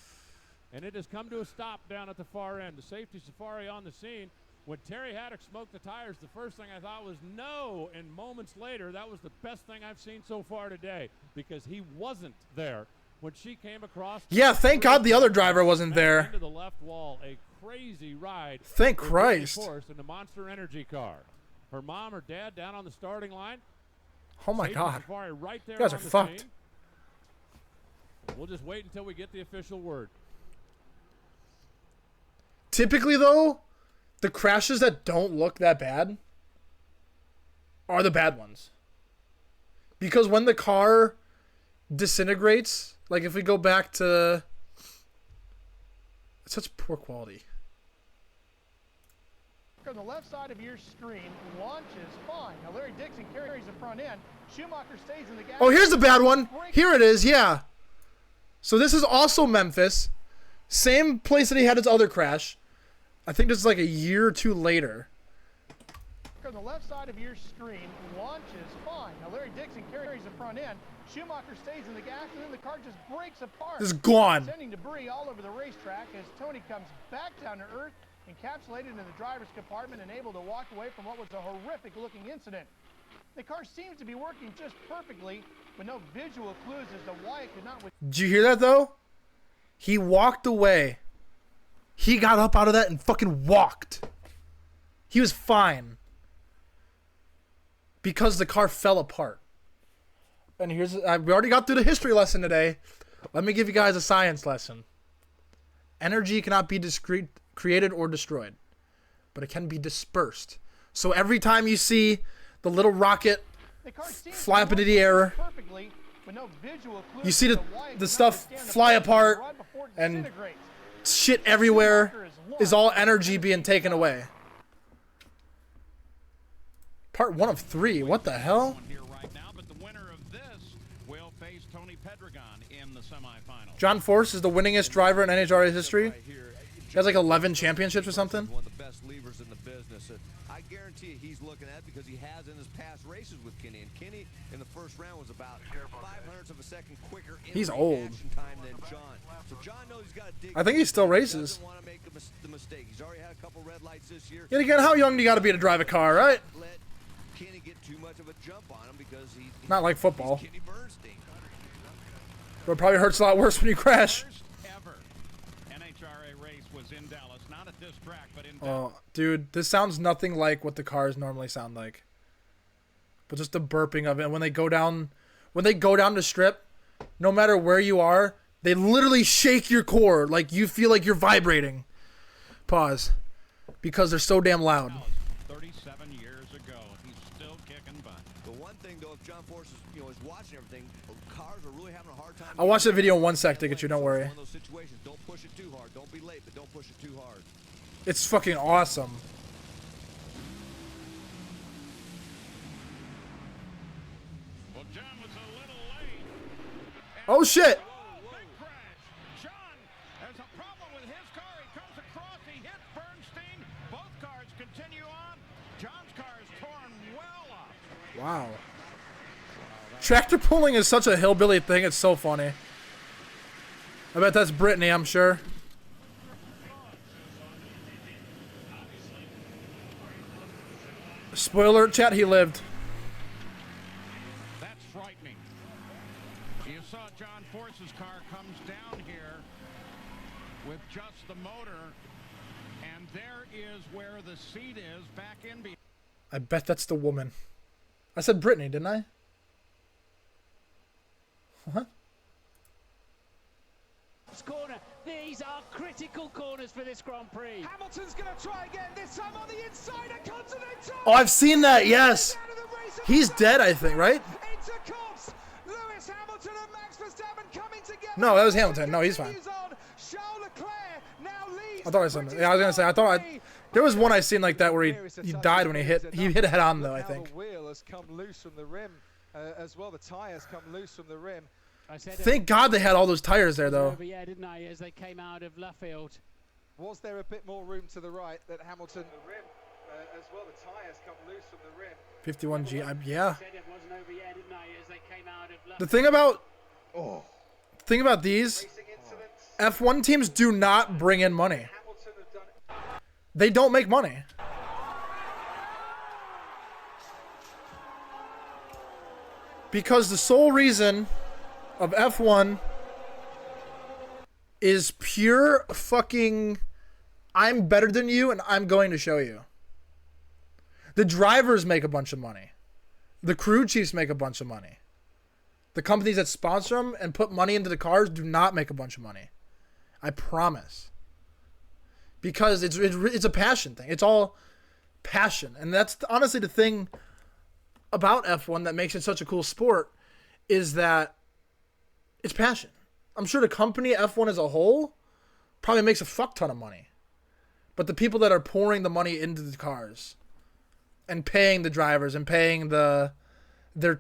and it has come to a stop down at the far end. The safety safari on the scene. When Terry Haddock smoked the tires, the first thing I thought was no, and moments later, that was the best thing I've seen so far today, because he wasn't there when she came across. Yeah, thank God the other driver wasn't there. Into the left wall, a crazy ride. Thank Christ. In the Monster Energy car. Her mom or dad down on the starting line. Oh my Safety God. safari right there You guys on are the fucked. scene. We'll just wait until we get the official word. Typically, though, the crashes that don't look that bad are the bad ones. Because when the car disintegrates, like if we go back to... It's such poor quality. On the left side of your screen, launches fine. Now Larry Dixon carries the front end. Schumacher stays in the gas. Oh, here's the bad one. Here it is, yeah. So this is also Memphis. Same place that he had his other crash. I think this is like a year or two later. On the left side of your screen, launches fine. Now Larry Dixon carries the front end. Schumacher stays in the gas, and then the car just breaks apart. It's gone. Sending debris all over the racetrack as Tony comes back down to earth, encapsulated in the driver's compartment and able to walk away from what was a horrific-looking incident. The car seems to be working just perfectly, but no visual clues as to why it could not... Did you hear that, though? He walked away. He got up out of that and fucking walked. He was fine. Because the car fell apart. And here's... we already got through the history lesson today. Let me give you guys a science lesson. Energy cannot be created or destroyed. But it can be dispersed. So every time you see the little rocket fly up into the air, you see the stuff fly apart and shit everywhere is all energy being taken away. Part 1 of 3. What the hell? John Force is the winningest driver in NHRA history. He has like 11 championships or something. One of the best levers in the business. I guarantee you he's looking at it because he has in his past races with Kenny. And Kenny in the first round was about 0.05 of a second quicker in He's old. time than John. So John knows he's got to dig. I think he still races. He doesn't want to make the mistake. He's already had a couple red lights this year. Yet again, how young do you got to be to drive a car, right? Let Kenny get too much of a jump on him because he's not like football. Kenny Bernstein. But it probably hurts a lot worse when you crash. Oh, dude, this sounds nothing like what the cars normally sound like. But just the burping of it. And when they go down the strip, no matter where you are, they literally shake your core. Like you feel like you're vibrating. Pause. Because they're so damn loud. 37 years ago, he's still kicking butt. The one thing though, if John Force is, is watching everything, cars are really having a hard time. I'll watch that video in 1 sec to get you, don't worry. One of those situations, don't push it too hard. Don't be late, but don't push it too hard. It's fucking awesome. Well, John was a little late. Oh shit! Big crash. John has a problem with his car. He comes across, he hits Bernstein. Both cars continue on. John's car is torn well up. Wow. Tractor pulling is such a hillbilly thing, it's so funny. I bet that's Brittany, I'm sure. Spoiler chat, he lived. That's frightening. You saw John Force's car comes down here with just the motor, and there is where the seat is back in. I bet that's the woman. I said Brittany, didn't I? What? Corner. These are critical corners for this Grand Prix. Hamilton's going to try again, this time on the inside of Continental. Oh, I've seen that, yes. He's dead, I think, right? Lewis Hamilton and Max Verstappen coming together. No, that was Hamilton. No, he's fine. I thought I saw that. Yeah, I was going to say, there was one I seen like that where he died when he hit head on, though, I think. The wheel has come loose from the rim as well. The tires come loose from the rim. Thank God they had all those tires there, though. Yeah, didn't I? As they came out of Luffield. Was there a bit more room to the right that Hamilton? The rim as well. The tires come loose from the rim. 51G, yeah. The thing about these F1 teams do not bring in money. They don't make money. Because the sole reason of F1 is pure fucking I'm better than you and I'm going to show you. The drivers make a bunch of money. The crew chiefs make a bunch of money. The companies that sponsor them and put money into the cars do not make a bunch of money. I promise. Because it's a passion thing. It's all passion. And that's honestly the thing about F1 that makes it such a cool sport is that it's passion. I'm sure the company F1 as a whole probably makes a fuck ton of money. But the people that are pouring the money into the cars and paying the drivers and paying their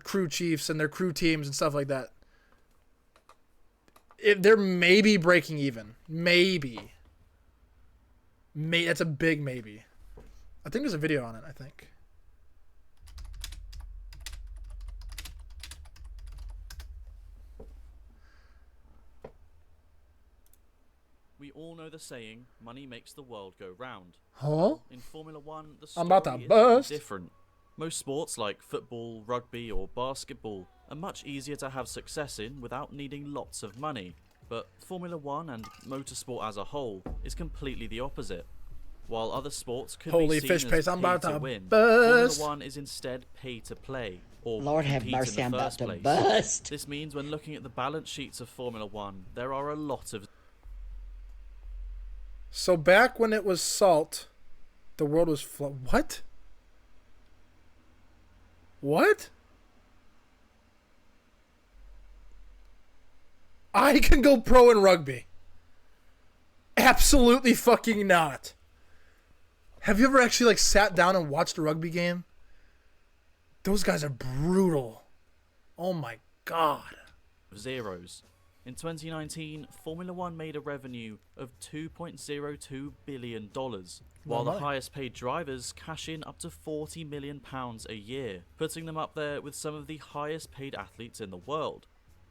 crew chiefs and their crew teams and stuff like that, they're maybe breaking even. Maybe. That's a big maybe. I think there's a video on it, I think. We all know the saying, money makes the world go round. Huh? In Formula One, the I'm about story to is burst. different. Most sports like football, rugby or basketball are much easier to have success in without needing lots of money. But Formula One and motorsport as a whole is completely the opposite. While other sports could Holy be seen fish as pace, I'm pay about to to win, burst. Formula One is instead pay to play, or Lord have compete mercy, in I'm the about first to place. burst. This means when looking at the balance sheets of Formula One, there are a lot of... So back when it was salt, the world was what? What? I can go pro in rugby. Absolutely fucking not. Have you ever actually like sat down and watched a rugby game? Those guys are brutal. Oh my God. Zeros. In 2019, Formula One made a revenue of $2.02 billion, while the highest paid drivers cash in up to £40 million a year, putting them up there with some of the highest paid athletes in the world.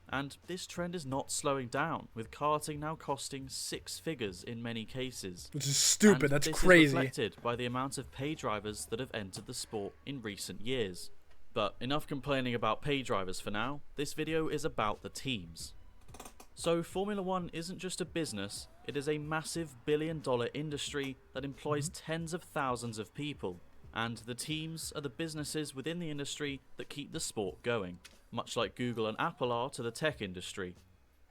And this trend is not slowing down, with karting now costing six figures in many cases. Which is stupid, and that's this crazy. is reflected by the amount of pay drivers that have entered the sport in recent years. But enough complaining about pay drivers for now, this video is about the teams. So Formula One isn't just a business, it is a massive billion-dollar industry that employs tens of thousands of people, and the teams are the businesses within the industry that keep the sport going, much like Google and Apple are to the tech industry.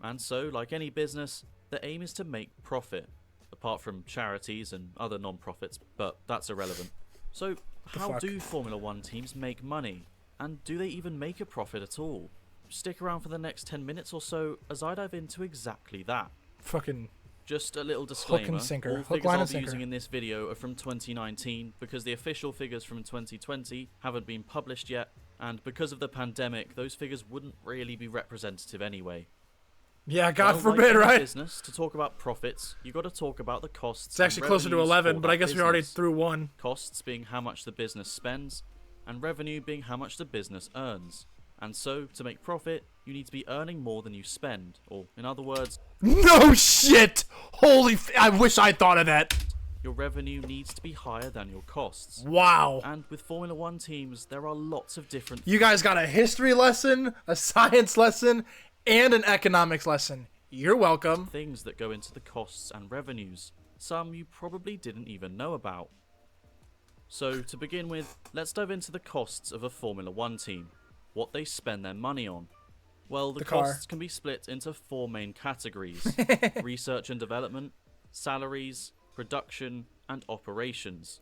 And so, like any business, the aim is to make profit, apart from charities and other non-profits, but that's irrelevant. So how do Formula One teams make money? And do they even make a profit at all? Stick around for the next 10 minutes or so as I dive into exactly that. Fucking just a little disclaimer, hook and sinker. all Hook, figures line, I'll and be sinker. using in this video are from 2019 because the official figures from 2020 haven't been published yet, and because of the pandemic, those figures wouldn't really be representative anyway. Yeah, God Well, forbid, like any right? Business, to talk about profits, you got to talk about the costs. It's actually closer to 11, but I guess we already threw one. Costs being how much the business spends, and revenue being how much the business earns. And so, to make profit, you need to be earning more than you spend, or in other words... No shit! Holy I wish I thought of that! Your revenue needs to be higher than your costs. Wow. And with Formula One teams, there are lots of different... You guys got a history lesson, a science lesson, And an economics lesson. You're welcome. Things that go into the costs and revenues, some you probably didn't even know about. So to begin with, let's dive into the costs of a Formula 1 team, what they spend their money on. Well, the costs can be split into 4 main categories: research and development, salaries, production, and operations.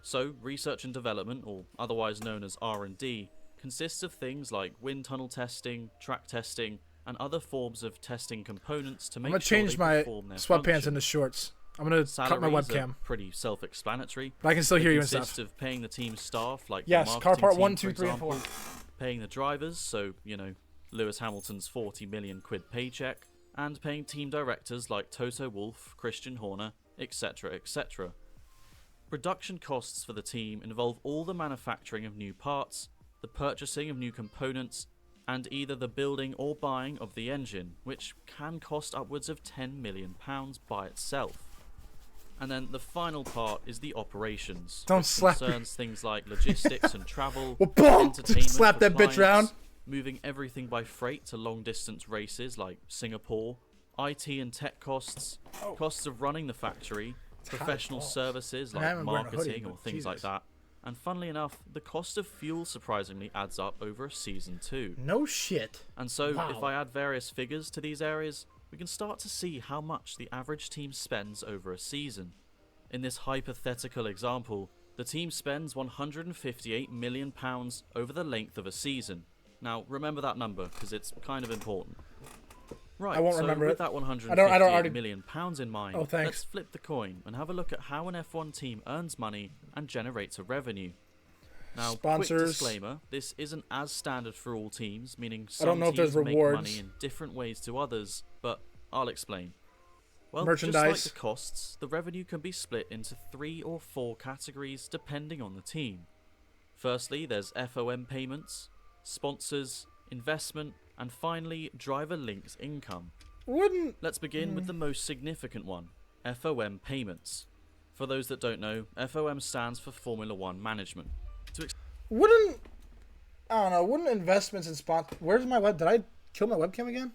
So, research and development, or otherwise known as R&D, consists of things like wind tunnel testing, track testing, and other forms of testing components to make sure they perform their sweatpants function. into shorts. I'm gonna cut my webcam. Are pretty self-explanatory. But I can still hear you and stuff. stuff. Of paying the team staff, like yes, the car marketing part team, 1, 2, for 3, and 4. example, paying the drivers, so Lewis Hamilton's 40 million quid paycheck, and paying team directors like Toto Wolff, Christian Horner, etc., etc. Production costs for the team involve all the manufacturing of new parts, the purchasing of new components, and either the building or buying of the engine, which can cost upwards of £10 million by itself. And then the final part is the operations, which concerns things like logistics and travel, entertainment, slap that bitch round, moving everything by freight to long-distance races like Singapore, IT and tech costs, costs of running the factory, professional services like marketing or things like that. And funnily enough, the cost of fuel surprisingly adds up over a season too. No shit. And so, if I add various figures to these areas, we can start to see how much the average team spends over a season. In this hypothetical example, the team spends £158 million over the length of a season. Now, remember that number, because it's kind of important. Right, I won't so remember with it. that £158 million in mind, let's flip the coin and have a look at how an F1 team earns money and generates a revenue. Now, sponsors. Quick disclaimer, this isn't as standard for all teams, meaning I don't some know if there's teams make rewards. money in different ways to others, but I'll explain. Well, Merchandise. just like the costs, the revenue can be split into 3 or 4 categories depending on the team. Firstly, there's FOM payments, sponsors, investment, and finally, driver links income. Let's begin with the most significant one, FOM payments. For those that don't know, FOM stands for Formula 1 Management. Wouldn't investments and sponsors... Where's my web... Did I kill my webcam again?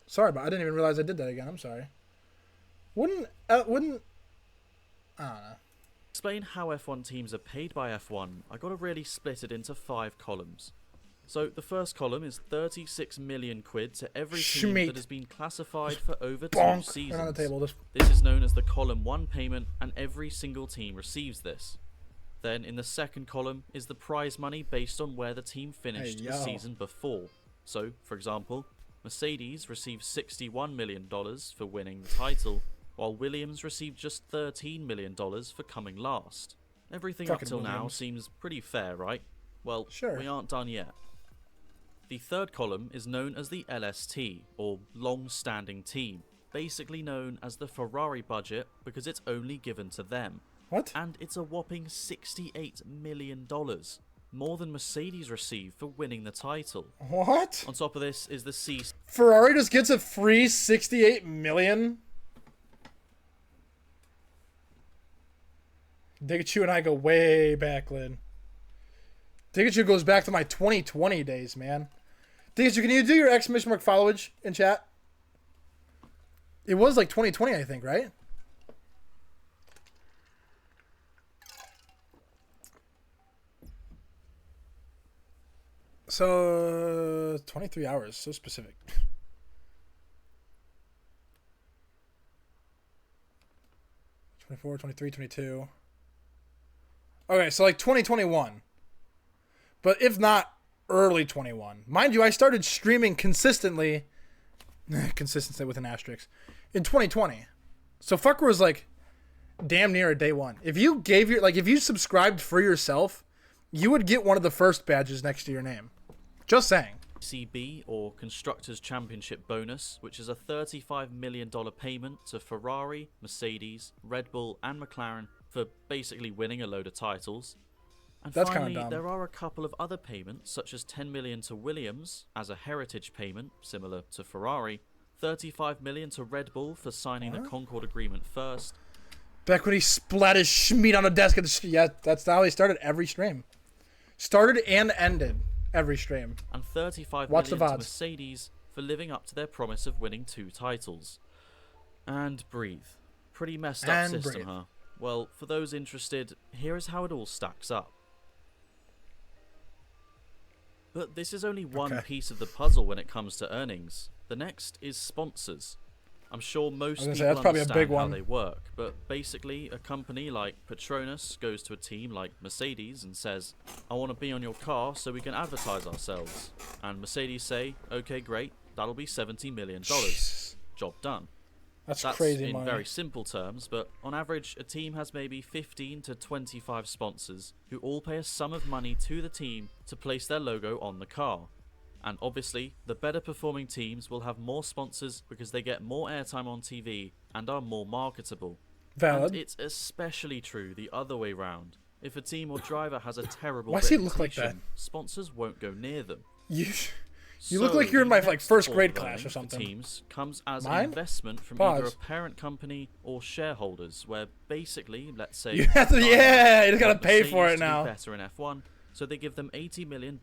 Sorry, but I didn't even realize I did that again. I'm sorry. Wouldn't... I don't know. Explain how F1 teams are paid by F1, I gotta really split it into 5 columns. So the first column is 36 million quid to every team that has been classified for over 2 seasons. Right on the table. This is known as the column 1 payment, and every single team receives this. Then in the second column is the prize money based on where the team finished the season before. So, for example, Mercedes received $61 million for winning the title, while Williams received just $13 million for coming last. Everything up till now seems pretty fair, right? Well, we aren't done yet. The third column is known as the LST, or long-standing team, basically known as the Ferrari budget because it's only given to them. What? And it's a whopping $68 million, more than Mercedes received for winning the title. What? On top of this is the C. Ferrari just gets a free $68 million? Digachu and I go way back, Lynn. Digachu goes back to my 2020 days, man. Digachu, can you do your exclamation mark followage in chat? It was like 2020, I think, right? So, 23 hours, so specific. '24, '23, '22. Okay, so like 2021. But if not early 21. Mind you, I started streaming consistently. Consistency with an asterisk. In 2020. So fucker was like damn near a day one. If you gave your, like, if you subscribed for yourself, you would get one of the first badges next to your name. Just saying. CB, or Constructors' Championship Bonus, which is a $35 million payment to Ferrari, Mercedes, Red Bull and McLaren for basically winning a load of titles. And That's finally, kinda dumb. there are a couple of other payments, such as $10 million to Williams as a heritage payment, similar to Ferrari, $35 million to Red Bull for signing the Concord Agreement first. Back when he splat his schmeat on a desk at the yeah, that's how he started every stream. Started and ended Every stream. And 35 Watch the million to VODs. Mercedes for living up to their promise of winning 2 titles. And breathe. Pretty messed up And system, breathe. huh? Well, for those interested, here is how it all stacks up. But this is only one piece of the puzzle when it comes to earnings. The next is sponsors. I'm sure most people say, that's probably a understand big how one. they work, but basically a company like Petronas goes to a team like Mercedes and says, I want to be on your car so we can advertise ourselves. And Mercedes say, okay, great, that'll be $70 million. Job done. That's That's crazy in money. very simple terms, but on average, a team has maybe 15 to 25 sponsors who all pay a sum of money to the team to place their logo on the car. And obviously, the better performing teams will have more sponsors because they get more airtime on TV and are more marketable. Valid. And it's especially true the other way round. If a team or driver has a terrible Why does he look like that? reputation, sponsors won't go near them. You look like you're in my like next first form grade of class earning or for something. Teams comes as an Mine? investment from Pause. either a parent company or shareholders, where basically, let's say, You have to- yeah, you just gotta want pay for Mercedes it to be now. better in F1, so they give them $80 million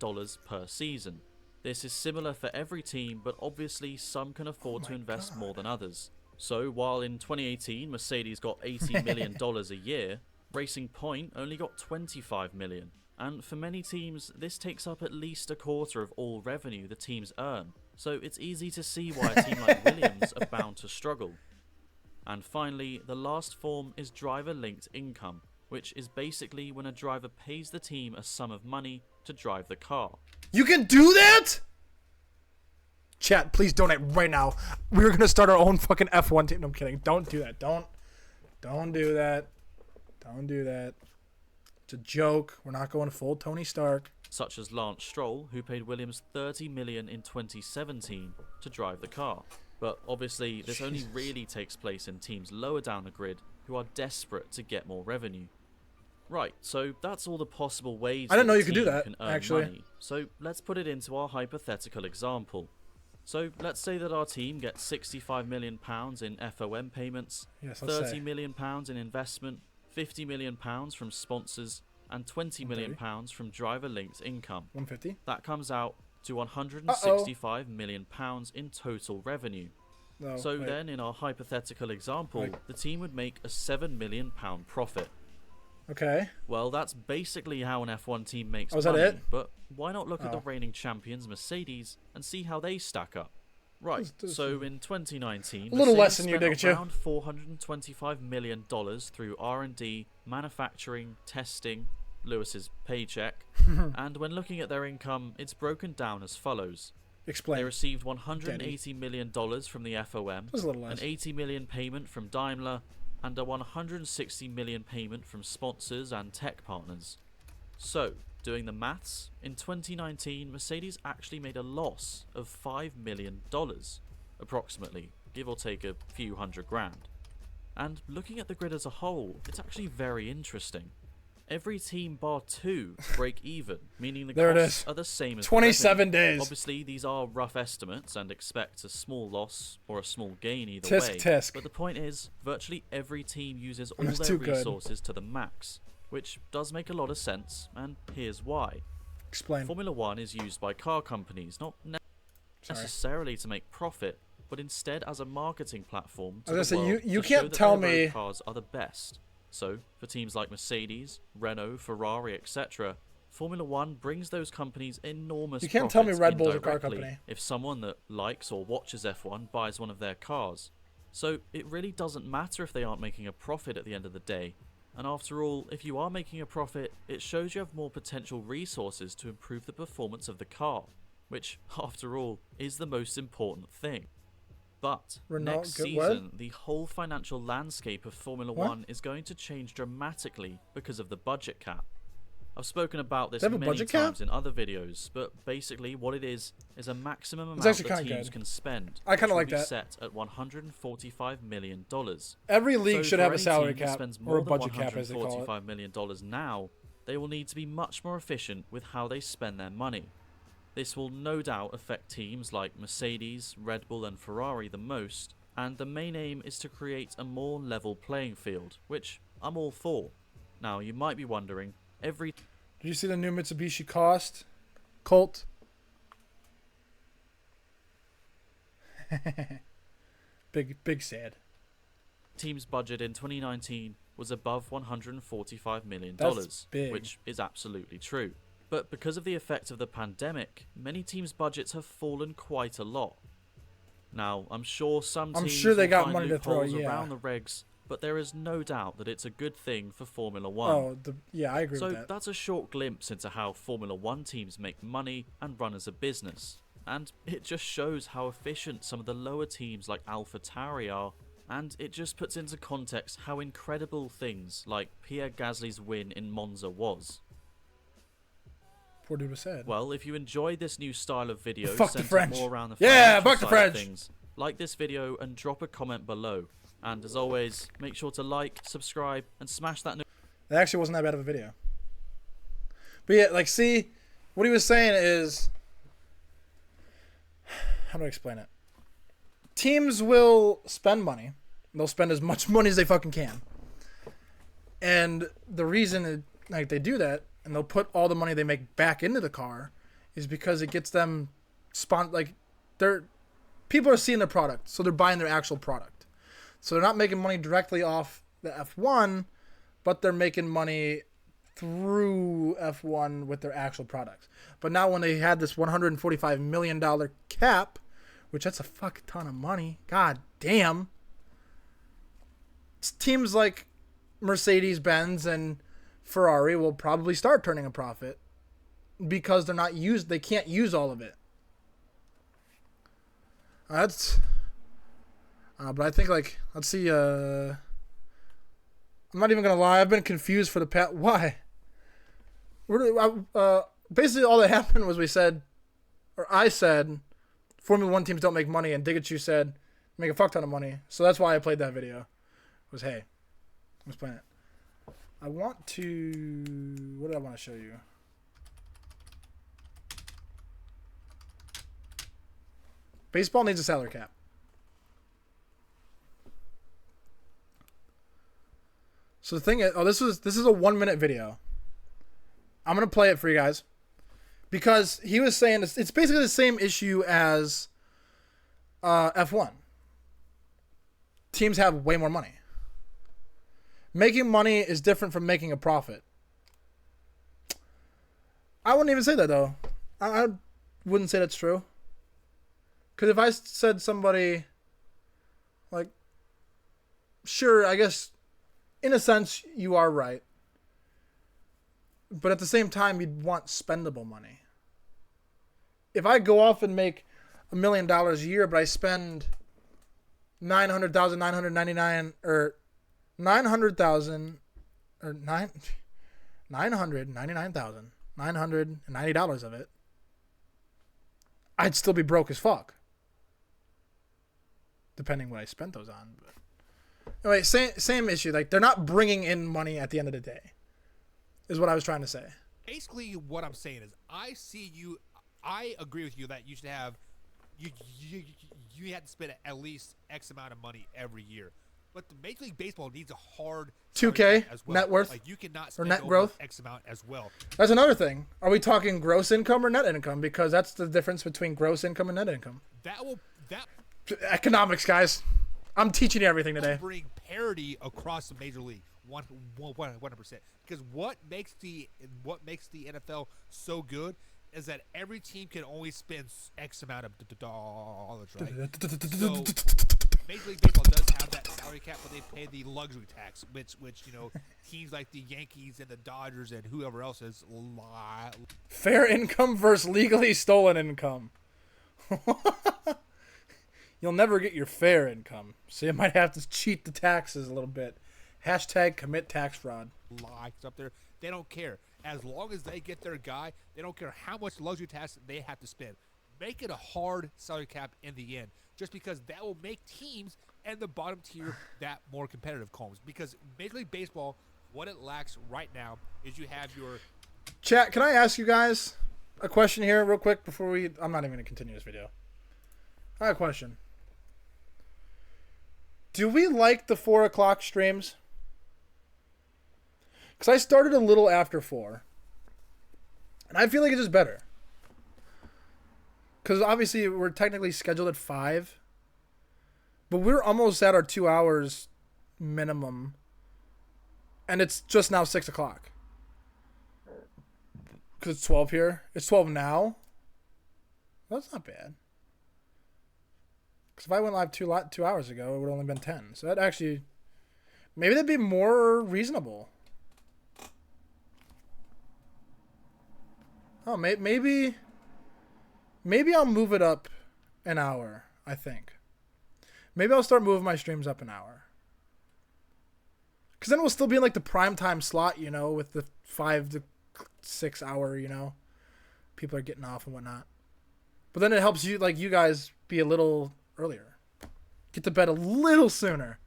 per season. This is similar for every team, but obviously some can afford to invest more than others. So while in 2018 Mercedes got $80 million a year, Racing Point only got $25 million. And for many teams, this takes up at least a quarter of all revenue the teams earn. So it's easy to see why a team like Williams are bound to struggle. And finally, the last form is driver-linked income, which is basically when a driver pays the team a sum of money to drive the car. You can do that? Chat, please donate right now. We're gonna start our own fucking F1 team. No, I'm kidding. Don't do that. Don't do that. Don't do that. It's a joke. We're not going full Tony Stark. Such as Lance Stroll, who paid Williams $30 million in 2017 to drive the car. But obviously, this only really takes place in teams lower down the grid who are desperate to get more revenue. Right, so that's all the possible ways I didn't know that you a could do team that, can earn actually. money. So let's put it into our hypothetical example. So let's say that our team gets £65 million in FOM payments, Yes, let's say. £30 million in investment, £50 million from sponsors, and £20 million from driver-linked income. 150. That comes out to £165 million in total revenue. No, So wait. then, in our hypothetical example, Like- the team would make a £7 million profit. Okay. Well, that's basically how an F1 team makes Oh, is that money. it? But why not look at the Oh. reigning champions, Mercedes, and see how they stack up? Right, so in 2019, A little less Mercedes than you, spent Pikachu. around $425 million through R&D, manufacturing, testing, Lewis's paycheck, and when looking at their income, it's broken down as follows. Explain. They received $180 million from the FOM, That's a little an less. $80 million payment from Daimler, and a $160 million payment from sponsors and tech partners. So, doing the maths, in 2019 Mercedes actually made a loss of $5 million, approximately, give or take a few $100 grand. And looking at the grid as a whole, it's actually very interesting. Every team bar 2 break even, meaning the There it costs is. are the same as the 27 revenue. days. Obviously, these are rough estimates and expect a small loss or a small gain either Tisk, way. tisk. But the point is, virtually every team uses all That's their too good. resources to the max, which does make a lot of sense, and here's why. Explain. Formula 1 is used by car companies, not necessarily to make profit, but instead as a marketing platform to I was the gonna say, world you to can't show that tell their road me- cars are the best. So, for teams like Mercedes, Renault, Ferrari, etc., Formula 1 brings those companies enormous You can't tell me profits Red Bull's a car indirectly company. if someone that likes or watches F1 buys one of their cars. So, it really doesn't matter if they aren't making a profit at the end of the day. And after all, if you are making a profit, it shows you have more potential resources to improve the performance of the car, which, after all, is the most important thing. But Renault next good- what? season, the whole financial landscape of Formula What? 1 is going to change dramatically because of the budget cap. I've spoken about this They have a many budget cap? times in other videos, but basically what it is a maximum amount actually that kinda teams good. can spend. I kinda which will like be that. set at $145 million. Every league So should for have a any salary team that cap, spends or more a than budget cap, as they call it. $145 million now, they will need to be much more efficient with how they spend their money. This will no doubt affect teams like Mercedes, Red Bull and Ferrari the most, and the main aim is to create a more level playing field, which I'm all for. Now, you might be wondering, every Did you see the new Mitsubishi cost? Colt. big sad. Team's budget in 2019 was above $145 million, That's big. which is absolutely true. But because of the effect of the pandemic, many teams' budgets have fallen quite a lot. Now, I'm sure some teams they will got find money to throw, loopholes yeah. around the regs, but there is no doubt that it's a good thing for Formula One. Oh, yeah, I agree with that. So that's a short glimpse into how Formula One teams make money and run as a business. And it just shows how efficient some of the lower teams like AlphaTauri are, and it just puts into context how incredible things like Pierre Gasly's win in Monza was. Poor dude was sad. Well, if you enjoy this new style of video Fuck the centered French. more around the Yeah, financial fuck the side of French. things, like this video and drop a comment below. And as always, make sure to like, subscribe, and smash that It actually wasn't that bad of a video. But yeah, like, see, what he was saying is, how do I explain it? Teams will spend money. They'll spend as much money as they fucking can. And the reason like they do that, and they'll put all the money they make back into the car, is because it gets them people are seeing the product, so they're buying their actual product. So they're not making money directly off the F1, but they're making money through F1 with their actual products. But now when they had this $145 million cap, which that's a fuck ton of money, god damn, teams like Mercedes-Benz and Ferrari will probably start turning a profit because they can't use all of it. But I think, like, let's see, I'm not even gonna lie, I've been confused for the past. Why? Basically all that happened was I said Formula One teams don't make money, and Digachu said make a fuck ton of money. So that's why I played that video. Was, hey, let's play it. I want to, what did I want to show you? Baseball needs a salary cap. So the thing is, this is a 1 minute video. I'm gonna play it for you guys because he was saying it's basically the same issue as F1. Teams have way more money. Making money is different from making a profit. I wouldn't even say that though. I wouldn't say that's true. Because if I said somebody, like, sure, I guess, in a sense, you are right. But at the same time, you'd want spendable money. If I go off and make $1 million a year, but I spend $999 or $990 of it, I'd still be broke as fuck. Depending what I spent those on. But anyway, same issue. Like, they're not bringing in money at the end of the day, is what I was trying to say. Basically, what I'm saying is, I agree with you that you should have, you have to spend at least X amount of money every year. But the Major League Baseball needs a hard 2K as well. net worth, like, you cannot or spend net over growth X amount as well. That's another thing. Are we talking gross income or net income? Because that's the difference between gross income and net income. Economics, guys. I'm teaching you everything today. Bring parity across the Major League, 100%. Because what makes the NFL so good is that every team can only spend X amount of dollars, right? So Major League Baseball does have that salary cap, but they pay the luxury tax, which teams like the Yankees and the Dodgers and whoever else is fair income versus legally stolen income. You'll never get your fair income, so you might have to cheat the taxes a little bit. Hashtag commit tax fraud. Likes up there. They don't care. As long as they get their guy, they don't care how much luxury tax they have to spend. Make it a hard salary cap in the end, just because that will make teams and the bottom tier that more competitive, Combs. Because Major League Baseball, what it lacks right now is you have your... Chat, can I ask you guys a question here real quick before I'm not even going to continue this video. I have a question. Do we like the 4 o'clock streams? Because I started a little after 4. And I feel like it's just better. Because obviously we're technically scheduled at 5. But we're almost at our 2 hours minimum. And it's just now 6 o'clock. Because it's 12 here. It's 12 now. That's not bad. Because if I went live 2 hours ago, it would have only been 10. So that actually... Maybe that'd be more reasonable. Oh, maybe I'll move it up an hour, I think. Maybe I'll start moving my streams up an hour. Because then we'll still be in like the prime time slot, you know, with the 5 to 6 hour, you know. People are getting off and whatnot. But then it helps you, like, you guys be a little earlier. Get to bed a little sooner.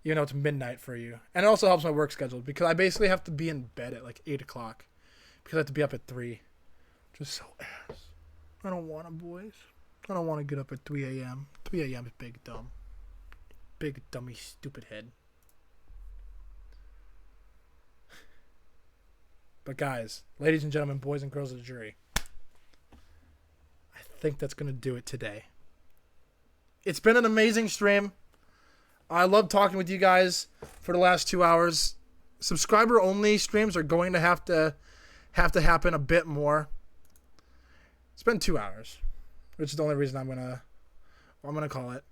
You know, it's midnight for you. And it also helps my work schedule because I basically have to be in bed at like 8 o'clock. Because I have to be up at 3. Just so ass. I don't want to, boys. I don't want to get up at 3 a.m. 3 a.m. is big dumb. Big dummy stupid head. But guys, ladies and gentlemen, boys and girls of the jury, I think that's going to do it today. It's been an amazing stream. I love talking with you guys for the last 2 hours. Subscriber only streams are going to have to happen a bit more. It's been 2 hours, which is the only reason I'm gonna call it.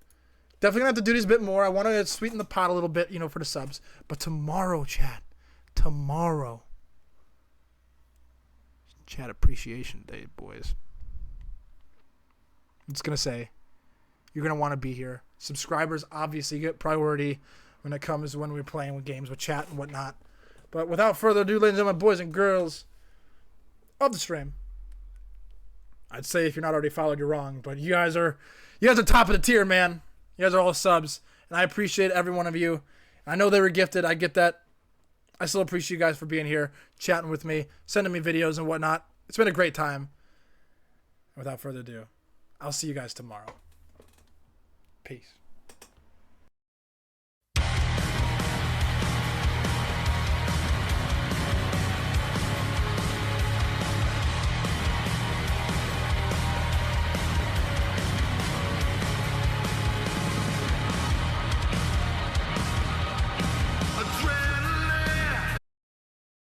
Definitely gonna have to do these a bit more. I want to sweeten the pot a little bit, you know, for the subs. But tomorrow, chat, Chat Appreciation Day, boys. I'm just gonna say, you're gonna want to be here. Subscribers obviously get priority when it comes to when we're playing with games with chat and whatnot. But without further ado, ladies and gentlemen, boys and girls of the stream, I'd say if you're not already followed, you're wrong. But you guys are top of the tier, man. You guys are all subs, and I appreciate every one of you. I know they were gifted. I get that. I still appreciate you guys for being here, chatting with me, sending me videos and whatnot. It's been a great time. Without further ado, I'll see you guys tomorrow. Peace.